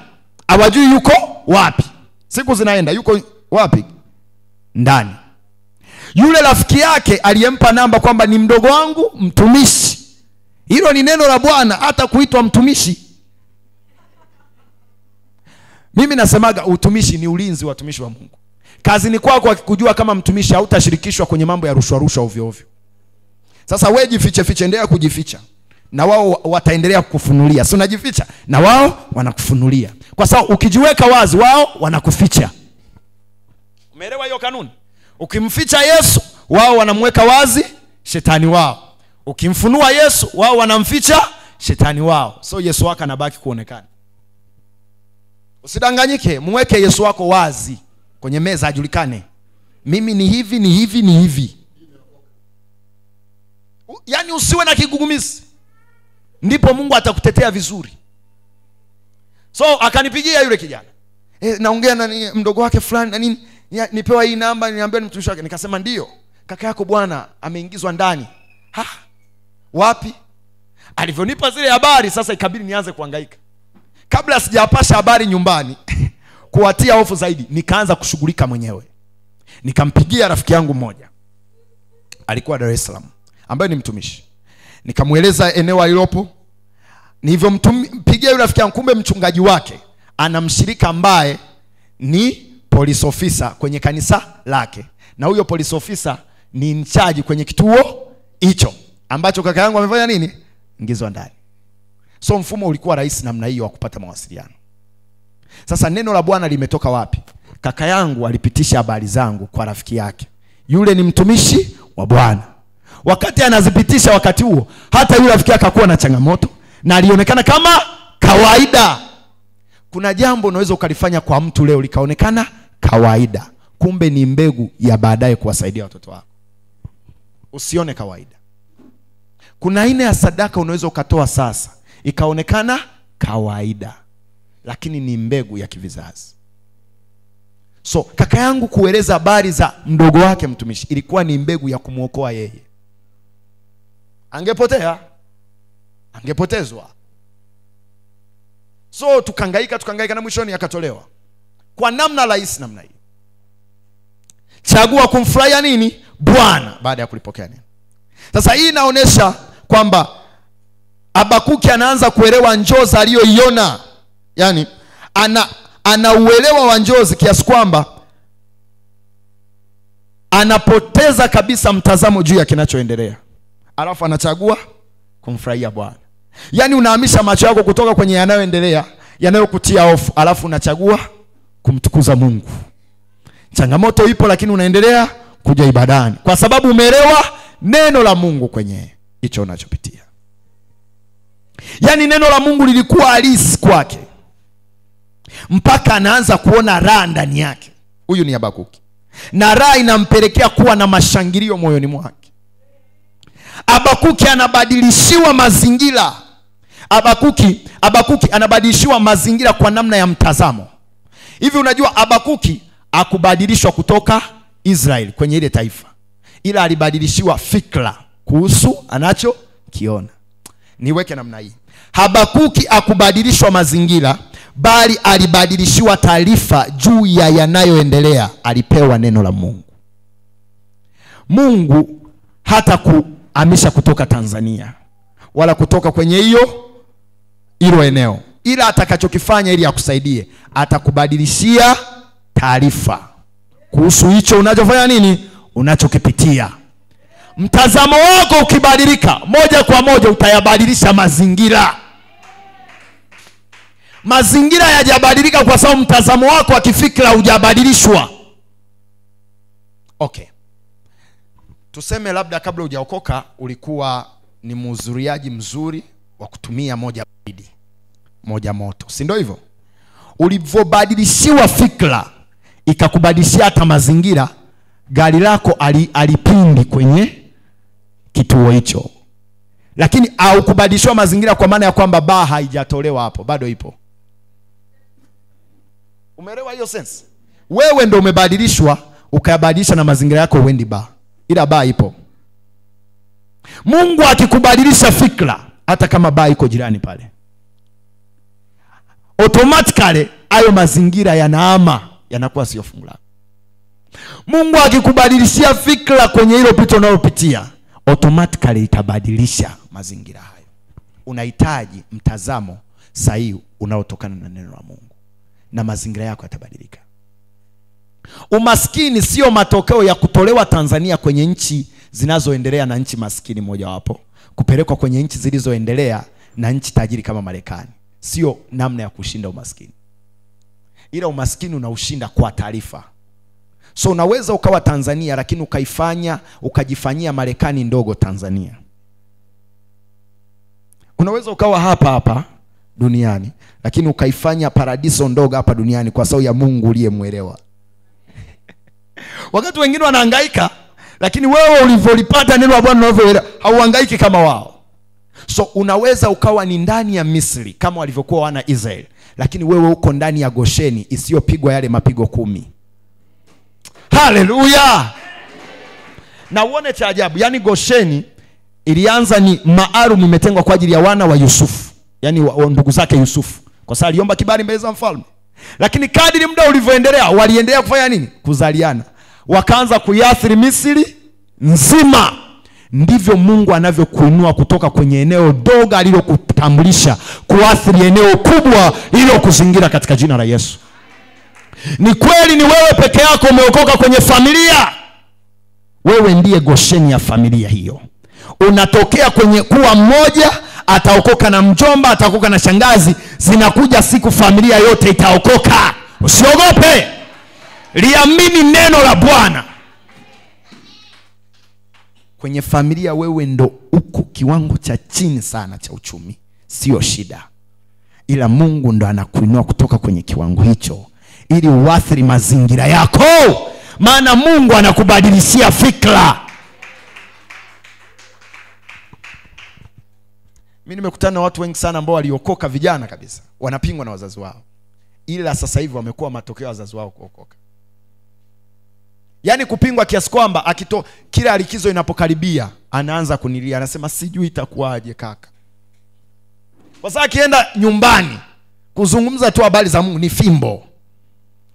hawajui yuko wapi. Siku zinaenda, yuko wapi? Ndani. Yule rafiki yake aliyempa namba kwamba ni mdogo wangu mtumishi, hilo ni neno la Bwana, hata kuitwa mtumishi. Mimi nasemaga utumishi ni ulinzi wa watumishi wa Mungu. Kazi ni kwako akikujua kama mtumishi, hautashirikishwa kwenye mambo ya rushwa ovyo ovyo. Sasa wewe jifiche, endelea kujificha, na wao wataendelea kukufunulia. Si unajificha na wao wanakufunulia. Kwa sababu ukijiweka wazi, wao wanakuficha. Umeelewa hiyo kanuni? Ukimficha Yesu, wao wanamweka wazi shetani wao. Ukimfunua Yesu, wao wanamficha shetani wao. So Yesu wako anabaki kuonekana. Usidanganyike, muweke Yesu wako wazi kwenye meza, ajulikane. Mimi ni hivi, ni hivi, ni hivi. Yaani usiwe na kigugumizi. Ndipo Mungu atakutetea vizuri. So akanipigia yule kijana. Naongea na mdogo wake fulani na nini, nipewa hii namba, niambia ni mtumishi wake. Nikasema ndio, kaka yako bwana ameingizwa ndani. Wapi? Alivyonipa zile habari, sasa ikabidi nianze kuhangaika. Kabla sijapasha habari nyumbani kuwatia hofu zaidi, nikaanza kushughulika mwenyewe. Nikampigia rafiki yangu mmoja, alikuwa Dar es Salaam, ambaye ni mtumishi. Nikamueleza eneo alilopo. Nilivyompigia yule rafiki yangu, kumbe mchungaji wake ana mshirika ambaye ni police officer kwenye kanisa lake, na huyo police officer ni in charge kwenye kituo hicho ambacho kaka yangu amefanya nini? Ingizwa ndani. So mfumo ulikuwa rahisi namna hiyo wa kupata mawasiliano. Sasa neno la Bwana limetoka wapi? Kaka yangu alipitisha habari zangu kwa rafiki yake. Yule ni mtumishi wa Bwana. Wakati anazipitisha wakati huo, hata yule rafiki yake akakuwa na changamoto na alionekana kama kawaida. Kuna jambo unaweza ukalifanya kwa mtu leo likaonekana kawaida, kumbe ni mbegu ya baadaye kuwasaidia watoto wako. Usione kawaida. Kuna aina ya sadaka unaweza ukatoa sasa ikaonekana kawaida, lakini ni mbegu ya kivizazi. So kaka yangu kueleza habari za mdogo wake mtumishi ilikuwa ni mbegu ya kumuokoa yeye. Angepotea, angepotezwa. So tukangaika na mwishoni akatolewa. Kwa namna rahisi namna hii. Chagua kumfurahia nini? Bwana baada ya kulipokea neno. Sasa hii inaonesha kwamba Habakuki anaanza kuelewa njozi aliyoiona. Yaani ana uelewa wa njozi kiasi kwamba anapoteza kabisa mtazamo juu ya kinachoendelea. alafu anachagua kumfurahia Bwana. Yaani unahamisha macho yako kutoka kwenye yanayoendelea, yanayokutia hofu, alafu unachagua kumtukuza Mungu. Changamoto ipo, lakini unaendelea kuja ibadani kwa sababu umeelewa neno la Mungu kwenye hicho unachopitia. Yaani neno la Mungu lilikuwa halisi kwake, mpaka anaanza kuona raha ndani yake. Huyu ni Habakuki, na raha inampelekea kuwa na mashangilio moyoni mwake. Habakuki anabadilishiwa mazingira. Habakuki anabadilishiwa mazingira kwa namna ya mtazamo. Hivi unajua Habakuki akubadilishwa kutoka Israeli kwenye ile taifa, ila alibadilishiwa fikra kuhusu anachokiona. Niweke namna hii, Habakuki akubadilishwa mazingira, bali alibadilishiwa taarifa juu ya yanayoendelea. Alipewa neno la Mungu. Mungu hata kuhamisha kutoka Tanzania wala kutoka kwenye hilo eneo, ila atakachokifanya ili akusaidie, atakubadilishia taarifa kuhusu hicho unachofanya nini, unachokipitia. Mtazamo wako ukibadilika, moja kwa moja utayabadilisha mazingira. Mazingira yajabadilika kwa sababu mtazamo wako wa kifikra hujabadilishwa. Okay. Tuseme labda kabla hujaokoka ulikuwa ni mhudhuriaji mzuri wa kutumia moja baridi, moja moto. Si ndio hivyo? Ulivobadilishiwa fikra, ikakubadilishia hata mazingira, gari lako alipindi kwenye kituo hicho. Lakini au kubadilishwa mazingira kwa maana ya kwamba baa haijatolewa hapo, bado ipo. Umeelewa hiyo sense? Wewe ndio umebadilishwa, ukayabadilisha na mazingira yako uendi baa, ila baa ipo. Mungu akikubadilisha fikra, hata kama baa iko jirani pale, automatically hayo mazingira yanaama, yanakuwa sio fungu lako. Mungu akikubadilishia fikra kwenye hilo pito unalopitia, automatically itabadilisha mazingira hayo. Unahitaji mtazamo sahihi unaotokana na neno la Mungu, na mazingira yako yatabadilika. Umaskini sio matokeo ya kutolewa Tanzania kwenye nchi zinazoendelea na nchi maskini moja wapo, kupelekwa kwenye nchi zilizoendelea na nchi tajiri kama Marekani. Sio namna ya kushinda umaskini, ila umaskini unaushinda kwa taarifa. So unaweza ukawa Tanzania lakini ukajifanyia Marekani ndogo Tanzania. Unaweza ukawa hapa duniani lakini ukaifanya paradiso ndogo hapa duniani kwa sababu ya Mungu uliyemwelewa. Wakati wengine wanahangaika, lakini wewe ulivyolipata neno la Bwana unavyoelewa, hauhangaiki kama wao. So unaweza ukawa ni ndani ya Misri kama walivyokuwa wana Israeli, lakini wewe uko ndani ya Gosheni isiyopigwa yale mapigo 10. Haleluya! Na uone cha ajabu, yani Gosheni ilianza ni maalum, imetengwa kwa ajili ya wana wa Yusufu, yani ndugu zake Yusufu, kwa sababu aliomba kibali mbele za mfalme. Lakini kadiri muda ulivyoendelea, waliendelea kufanya nini? Kuzaliana. Wakaanza kuiathiri Misri nzima. Ndivyo Mungu anavyokuinua kutoka kwenye eneo dogo alilokutambulisha kuathiri eneo kubwa lililokuzingira katika jina la Yesu. Ni kweli ni wewe peke yako umeokoka kwenye familia. Wewe ndiye Gosheni ya familia hiyo. Unatokea kwenye kuwa mmoja, ataokoka na mjomba, ataokoka na shangazi, zinakuja siku familia yote itaokoka. Usiogope. Liamini neno la Bwana. Kwenye familia wewe ndo uko kiwango cha chini sana cha uchumi, sio shida. Ila Mungu ndo anakuinua kutoka kwenye kiwango hicho ili uathiri mazingira yako. Maana Mungu anakubadilishia fikra. Mimi nimekutana na watu wengi sana ambao waliokoka vijana kabisa, wanapingwa na wazazi wao, ila sasa hivi wamekuwa matokeo ya wazazi wao kuokoka. Yaani kupingwa kiasi kwamba kila likizo inapokaribia anaanza kunilia, anasema sijui itakuwaje kaka. Kwa sababu akienda nyumbani kuzungumza tu habari za Mungu ni fimbo,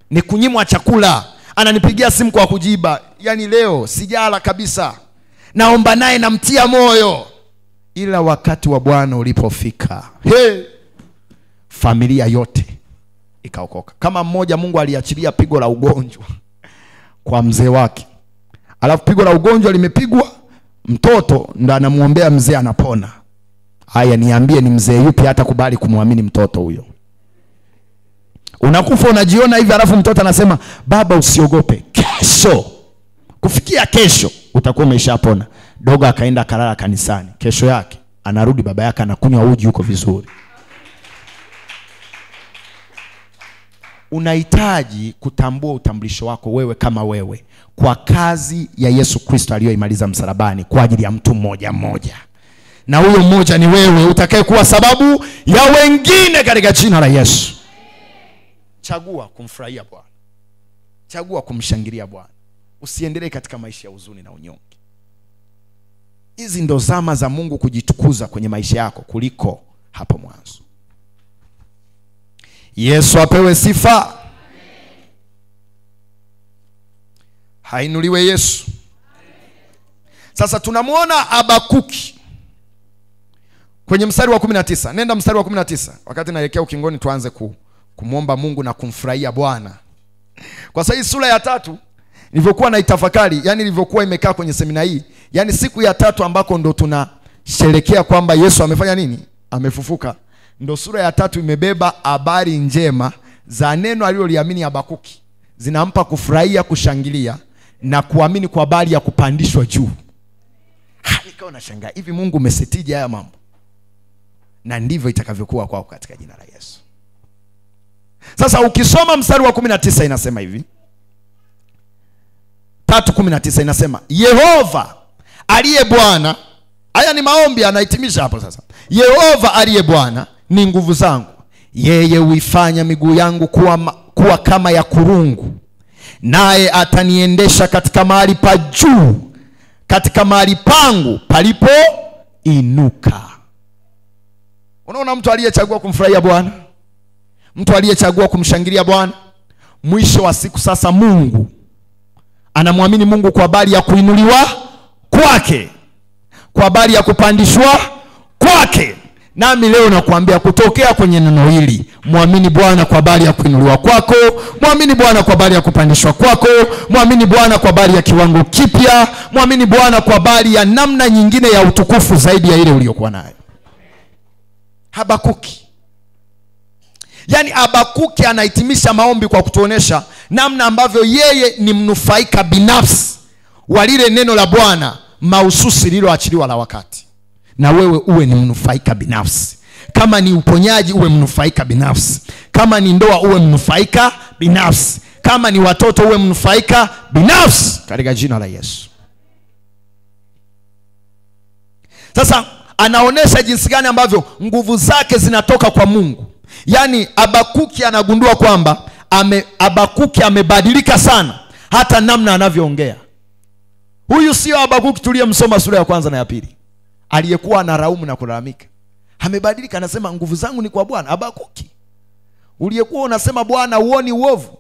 ni kunyimwa chakula. Ananipigia simu kwa kujiba, yani leo sijala kabisa, naomba naye namtia moyo. Ila wakati wa Bwana ulipofika, familia yote ikaokoka. Kama mmoja Mungu aliachilia pigo la ugonjwa kwa mzee wake, alafu pigo la ugonjwa limepigwa, Mtoto ndo anamuombea mzee, anapona. Haya, niambie ni mzee yupi hata kubali kumwamini mtoto huyo? Unakufa unajiona hivi, alafu mtoto anasema baba usiogope, kesho, kufikia kesho utakuwa umeshapona. Dogo akaenda kalala kanisani, kesho yake anarudi baba yake anakunywa uji huko vizuri. Unahitaji kutambua utambulisho wako wewe kama wewe kwa kazi ya Yesu Kristo aliyoimaliza msalabani kwa ajili ya mtu mmoja mmoja. Na huyo mmoja ni wewe utakaye kuwa sababu ya wengine katika jina la Yesu. Chagua kumfurahia Bwana. Chagua kumshangilia Bwana. Usiendelee katika maisha ya huzuni na unyonge. Hizi ndo zama za Mungu kujitukuza kwenye maisha yako kuliko hapo mwanzo. Yesu apewe sifa. Hainuliwe Yesu. Sasa tunamuona Habakuki kwenye mstari wa 19. Nenda mstari wa 19. Wakati naelekea ukingoni tuanze kumuomba Mungu na kumfurahia Bwana. Kwa sababu sura ya 3 nilivyokuwa na itafakari, yani nilivyokuwa imekaa kwenye semina hii, yani siku ya 3 ambako ndo tunasherehekea kwamba Yesu amefanya nini? Amefufuka. Ndo sura ya 3 imebeba habari njema za neno aliloliamini Habakuki. Zinampa kufurahia, kushangilia na kuamini kwa habari ya kupandishwa juu. Nikawa nashangaa, hivi Mungu umesetije haya mambo? Na ndivyo itakavyokuwa kwako katika jina la Yesu. Sasa ukisoma mstari wa 19 inasema hivi. 3:19 inasema Yehova aliye Bwana. Haya ni maombi anahitimisha hapo sasa. Yehova aliye Bwana ni nguvu zangu. Yeye huifanya miguu yangu kuwa kama ya kurungu. Naye ataniendesha katika mahali pa juu, katika mahali pangu palipo inuka. Unaona mtu aliyechagua kumfurahia Bwana, mtu aliyechagua kumshangilia Bwana, mwisho wa siku sasa Mungu anamwamini Mungu kwa habari ya kuinuliwa kwake, kwa habari ya kupandishwa kwake. Nami leo nakuambia kutokea kwenye neno hili, muamini Bwana kwa habari ya kuinuliwa kwako, muamini Bwana kwa habari ya kupandishwa kwako, muamini Bwana kwa habari ya kiwango kipya, muamini Bwana kwa habari ya namna nyingine ya utukufu zaidi ya ile uliyokuwa nayo. Habakuki. Yani Habakuki anahitimisha maombi kwa kutuonesha namna ambavyo yeye ni mnufaika binafsi wa lile neno la Bwana mahususi lililoachiliwa la wakati. Na wewe uwe ni mnufaika binafsi. Kama ni uponyaji uwe mnufaika binafsi. Kama ni ndoa uwe mnufaika binafsi. Kama ni watoto uwe mnufaika binafsi katika jina la Yesu. Sasa anaonesha jinsi gani ambavyo nguvu zake zinatoka kwa Mungu. Yani Habakuki anagundua kwamba Habakuki amebadilika sana hata namna anavyoongea. Huyu sio Habakuki tuliyemsoma sura ya 1 na ya 2. Aliyekuwa analaumu na kulalamika. Amebadilika, anasema nguvu zangu ni kwa Bwana. Habakuki, uliyekuwa unasema Bwana uoni uovu,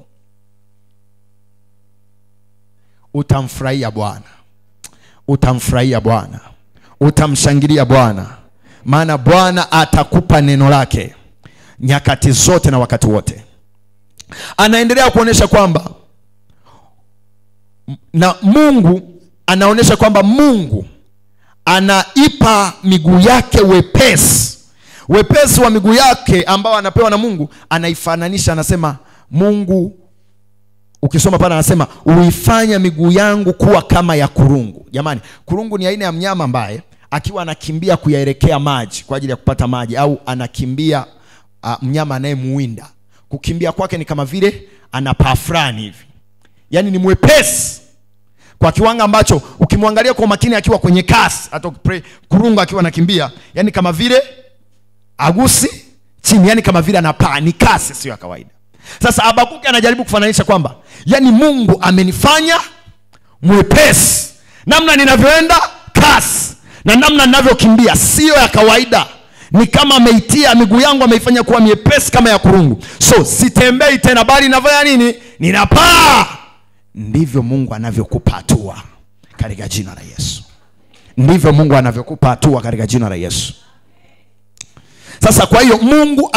utamfurahia Bwana. Utamfurahia Bwana. Utamshangilia Bwana. Maana Bwana atakupa neno lake nyakati zote na wakati wote. Anaendelea kuonesha kwamba na Mungu anaonesha kwamba Mungu anaipa miguu yake wepesi. Wepesi wa miguu yake ambao anapewa na Mungu anaifananisha, anasema Mungu, ukisoma pale anasema uifanya miguu yangu kuwa kama ya kurungu. Jamani, kurungu ni aina ya mnyama ambaye akiwa anakimbia kuyaelekea maji kwa ajili ya kupata maji, au anakimbia mnyama anayemuwinda. Kukimbia kwake ni kama vile anapaa fulani hivi. Yani ni mwepesi kwa kiwango ambacho ukimwangalia kwa makini akiwa kwenye kasi, hata kurungu akiwa anakimbia, yani kama vile agusi chini, yani kama vile anapaa, ni kasi sio ya kawaida. Sasa Habakuki anajaribu kufananisha kwamba yani Mungu amenifanya mwepesi. Namna ninavyoenda kasi na namna ninavyokimbia sio ya kawaida. Ni kama ameitia miguu yangu, ameifanya kuwa miepesi kama ya kurungu. So sitembei tena bali nafanya nini? Ninapaa. Ndivyo Mungu anavyokupa hatua katika jina la Yesu. Ndivyo Mungu anavyokupa hatua katika jina la Yesu. Sasa kwa hiyo Mungu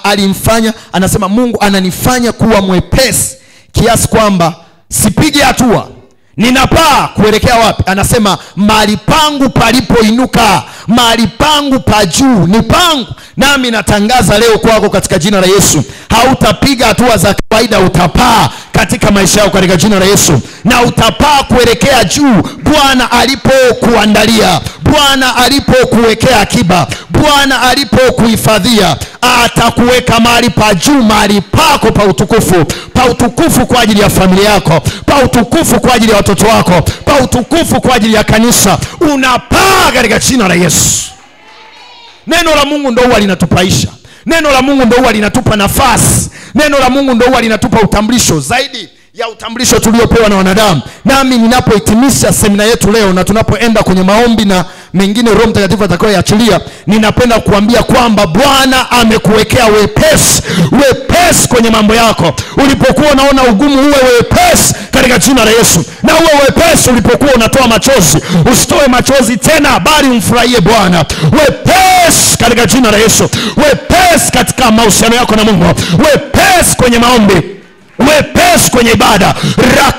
alimfanya, anasema Mungu ananifanya kuwa mwepesi kiasi kwamba sipige hatua, Ninapaa kuelekea wapi? Anasema mahali pangu palipoinuka, mahali pangu pa juu ni pangu. Nami natangaza leo kwako katika jina la Yesu, hautapiga hatua za kawaida, utapaa katika maisha yako katika jina la Yesu, na utapaa kuelekea juu. Bwana alipokuandalia, Bwana alipokuwekea akiba, Bwana alipokuhifadhia, atakuweka mahali pa juu, mahali pako pa utukufu, pa utukufu kwa ajili ya familia yako, pa utukufu kwa ajili ya watoto wako, pa utukufu kwa ajili ya kanisa. Unapaa katika jina la Yesu. Neno la Mungu ndio huwa linatupaisha. Neno la Mungu ndio huwa linatupa nafasi. Neno la Mungu ndio huwa linatupa utambulisho zaidi ya utambulisho tuliopewa na wanadamu. Nami ninapohitimisha semina yetu leo na tunapoenda kwenye maombi na mengine Roho Mtakatifu atakayoachilia, ninapenda kuambia kwamba Bwana amekuwekea wepesi kwenye mambo yako. Ulipokuwa unaona ugumu, uwe wepesi katika jina la Yesu. Na uwe wepesi ulipokuwa unatoa machozi, usitoe machozi tena, bali umfurahie Bwana. Wepesi katika jina la Yesu. Wepesi katika mahusiano yako na Mungu. Wepesi kwenye maombi. Wepesi kwenye ibada.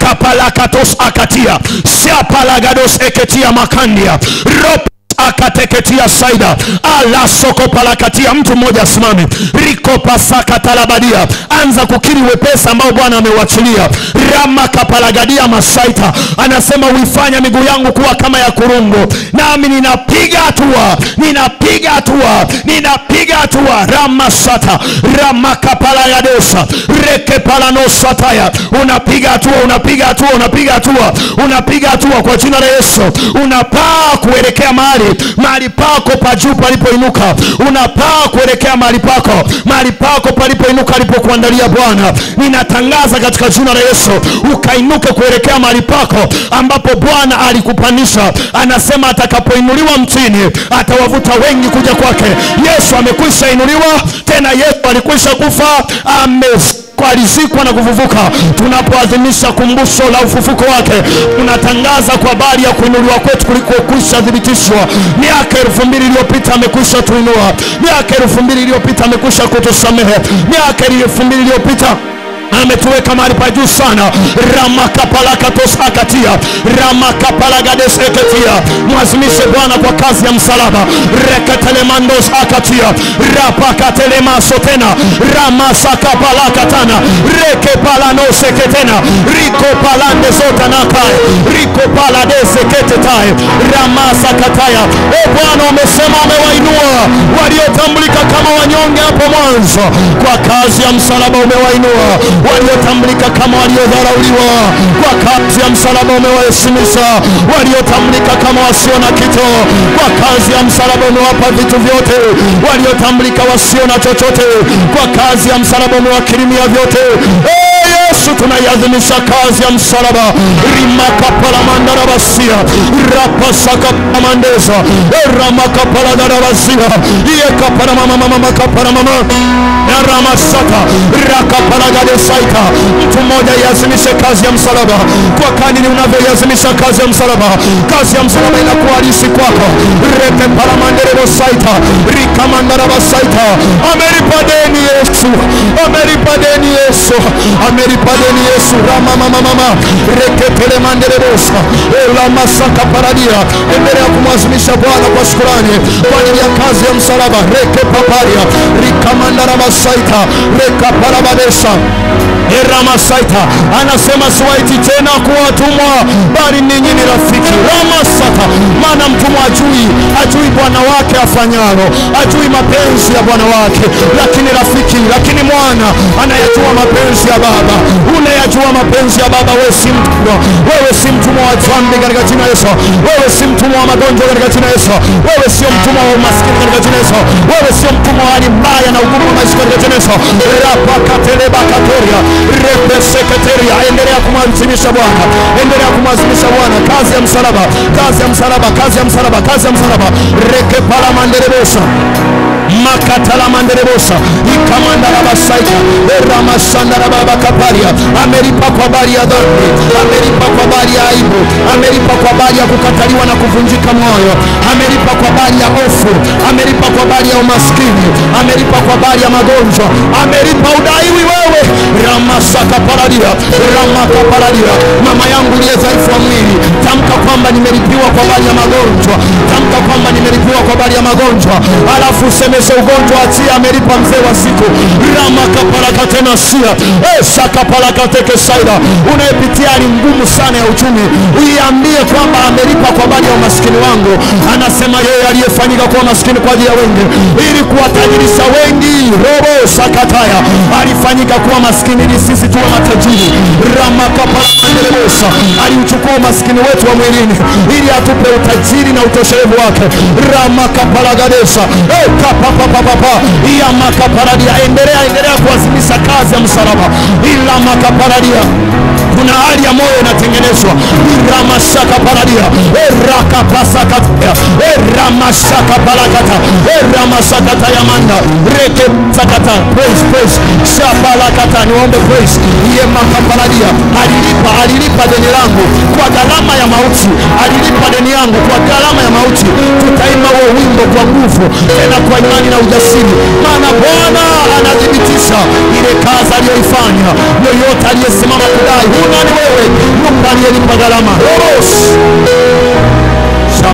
Rakapalakatos akatia siapalagados eketia makandia rop akateketia saida ala soko palakatia. Mtu mmoja asimame. Riko pasaka talabadia. Anza kukiri wepesi ambao Bwana ameuachilia. Rama kapalagadia masaita. Anasema uifanya miguu yangu kuwa kama ya kurungu, nami ninapiga hatua, ninapiga hatua, ninapiga hatua. Rama sata rama kapalagadosa reke palanosataya. Unapiga hatua, unapiga hatua, unapiga hatua, unapiga hatua kwa jina la Yesu. Unapaa kuelekea mahali pako pa juu palipoinuka. Unapaa kuelekea mahali pako palipoinuka alipokuandalia Bwana. Ninatangaza katika jina la Yesu, ukainuke kuelekea mahali pako ambapo Bwana alikupandisha. Anasema atakapoinuliwa mtini, atawavuta wengi kuja kwake. Yesu amekwisha inuliwa, tena Yesu alikwisha kufa, alizikwa na kufufuka. Tunapoadhimisha kumbusho la ufufuko wake, tunatangaza kwa habari ya kuinuliwa kwetu kuliko kwisha dhibitishwa. Miaka 2000 iliyopita amekwisha tuinua. Miaka 2000 iliyopita amekwisha kutusamehe. Miaka 2000 iliyopita ametuweka mahali pa juu sana. Ramakapalakatos akatia ramakapalagades eketia. Mwazimishe Bwana kwa kazi ya msalaba. Reketelemandos akatia rapakatelemaso tena ramasakapalakatana rekepalanoseketena rikopalandezotanakai rikopaladeseketetae ramasakataya. Bwana umesema umewainua waliotambulika kama wanyonge hapo mwanzo. Kwa kazi ya msalaba umewainua waliotambulika kama waliodharauliwa. Kwa kazi ya msalaba umewaheshimisha waliotambulika kama wasio na kitu. Kwa kazi ya msalaba umewapa vitu vyote waliotambulika wasio na chochote. Kwa kazi ya msalaba umewakirimia vyote. Yesu, tunaiadhimisha kazi ya msalaba. Rimakapalamandarabasiya rapasakapamandeza ramakapaladarabasiya yekaparamamamamakaparamama ramasata rakapalagadesaita. Mtu mmoja iazimishe kazi ya msalaba. Kwa kadiri unavyoiazimisha kazi ya msalaba, kazi ya msalaba inakuwa halisi kwako. Rekepalamanderesaita rikamandarabasaita. Amelipa deni Yesu, amelipa deni Yesu, amelipa deni Yesu. Ramamamamama reketelemanderebosa elamasaka paradia. Endelea kumwazimisha Bwana kwa shukrani kwa ajili ya kazi ya msalaba. Rekepaparia rikamandarabasaita rekaparabadesa Ramasaita. Anasema siwaiti tena kuwa watumwa, bali ninyi ni rafiki. Ramasata. Maana mtumwa ajui bwana wake afanyalo, ajui mapenzi ya bwana wake, lakini rafiki, lakini mwana anayajua mapenzi ya baba. Unayajua mapenzi ya baba. Wewe si mtumwa, wewe si mtumwa wa dhambi katika jina la Yesu. Wewe si mtumwa wa magonjwa katika jina la Yesu. Wewe sio mtumwa wa umaskini katika jina la Yesu. Wewe sio mtumwa wa hali mbaya na ugumu wa maisha katika jina la Yesu. Rapakatelebakatoria repeseketeria. Endelea kumwazimisha Bwana, endelea kumwazimisha Bwana. Kazi ya msalaba, kazi ya msalaba, kazi ya msalaba, kazi ya msalaba. Rekepalamanderebosa Ramakatala manderebosa ikamanda rabasaika ramasanda rabakaparia. Amelipa kwa habari ya dhambi, amelipa kwa habari ya aibu, amelipa kwa habari ya kukataliwa na kuvunjika moyo, amelipa kwa habari ya hofu, amelipa kwa habari ya umaskini, amelipa kwa habari ya magonjwa, amelipa udaiwi wewe. Ramasaka paradia, ramaka paradia. Mama yangu ni dhaifu wa mwili, tamka kwamba nimelipiwa kwa habari ya magonjwa, tamka kwamba nimelipiwa kwa habari ya magonjwa, alafu usemeshe ugonjwa atia. Amelipa mzee wa siku. Ramaka parakatena sia saka parakateke saida. Unayepitia ni ngumu sana ya uchumi, uiambie kwamba amelipa kwa habari ya umaskini wangu. Anasema yeye aliyefanyika kuwa maskini kwa ajili ya wengi ili kuwatajirisha wengi. Robo sakataya alifanyika kuwa maskini ili sisi tuwe matajiri. Ramaka parakatena aliuchukua umaskini wetu wa mwilini ili atupe utajiri na utosherevu wake. Ramaka paragadesa kapapapapa ya makaparadia. Endelea kuazimisha kazi ya msalaba. Ila makaparadia kuna hali ya moyo inatengenezwa. Ramashaka paradia rakapasakata ramashaka parakata ramashakata yamanda reke sakata praise shabalakata. Niombe praise. Ye makaparadia alilipa deni langu kwa gharama ya mauti, alilipa deni yangu kwa gharama ya mauti. Tutaimba huo wimbo kwa nguvu tena kwa imani na ujasiri, maana Bwana anadhibitisha ile kazi aliyoifanya. Yoyote aliyesimama kudai huna ni wewe, Mungu aliyelipa gharama.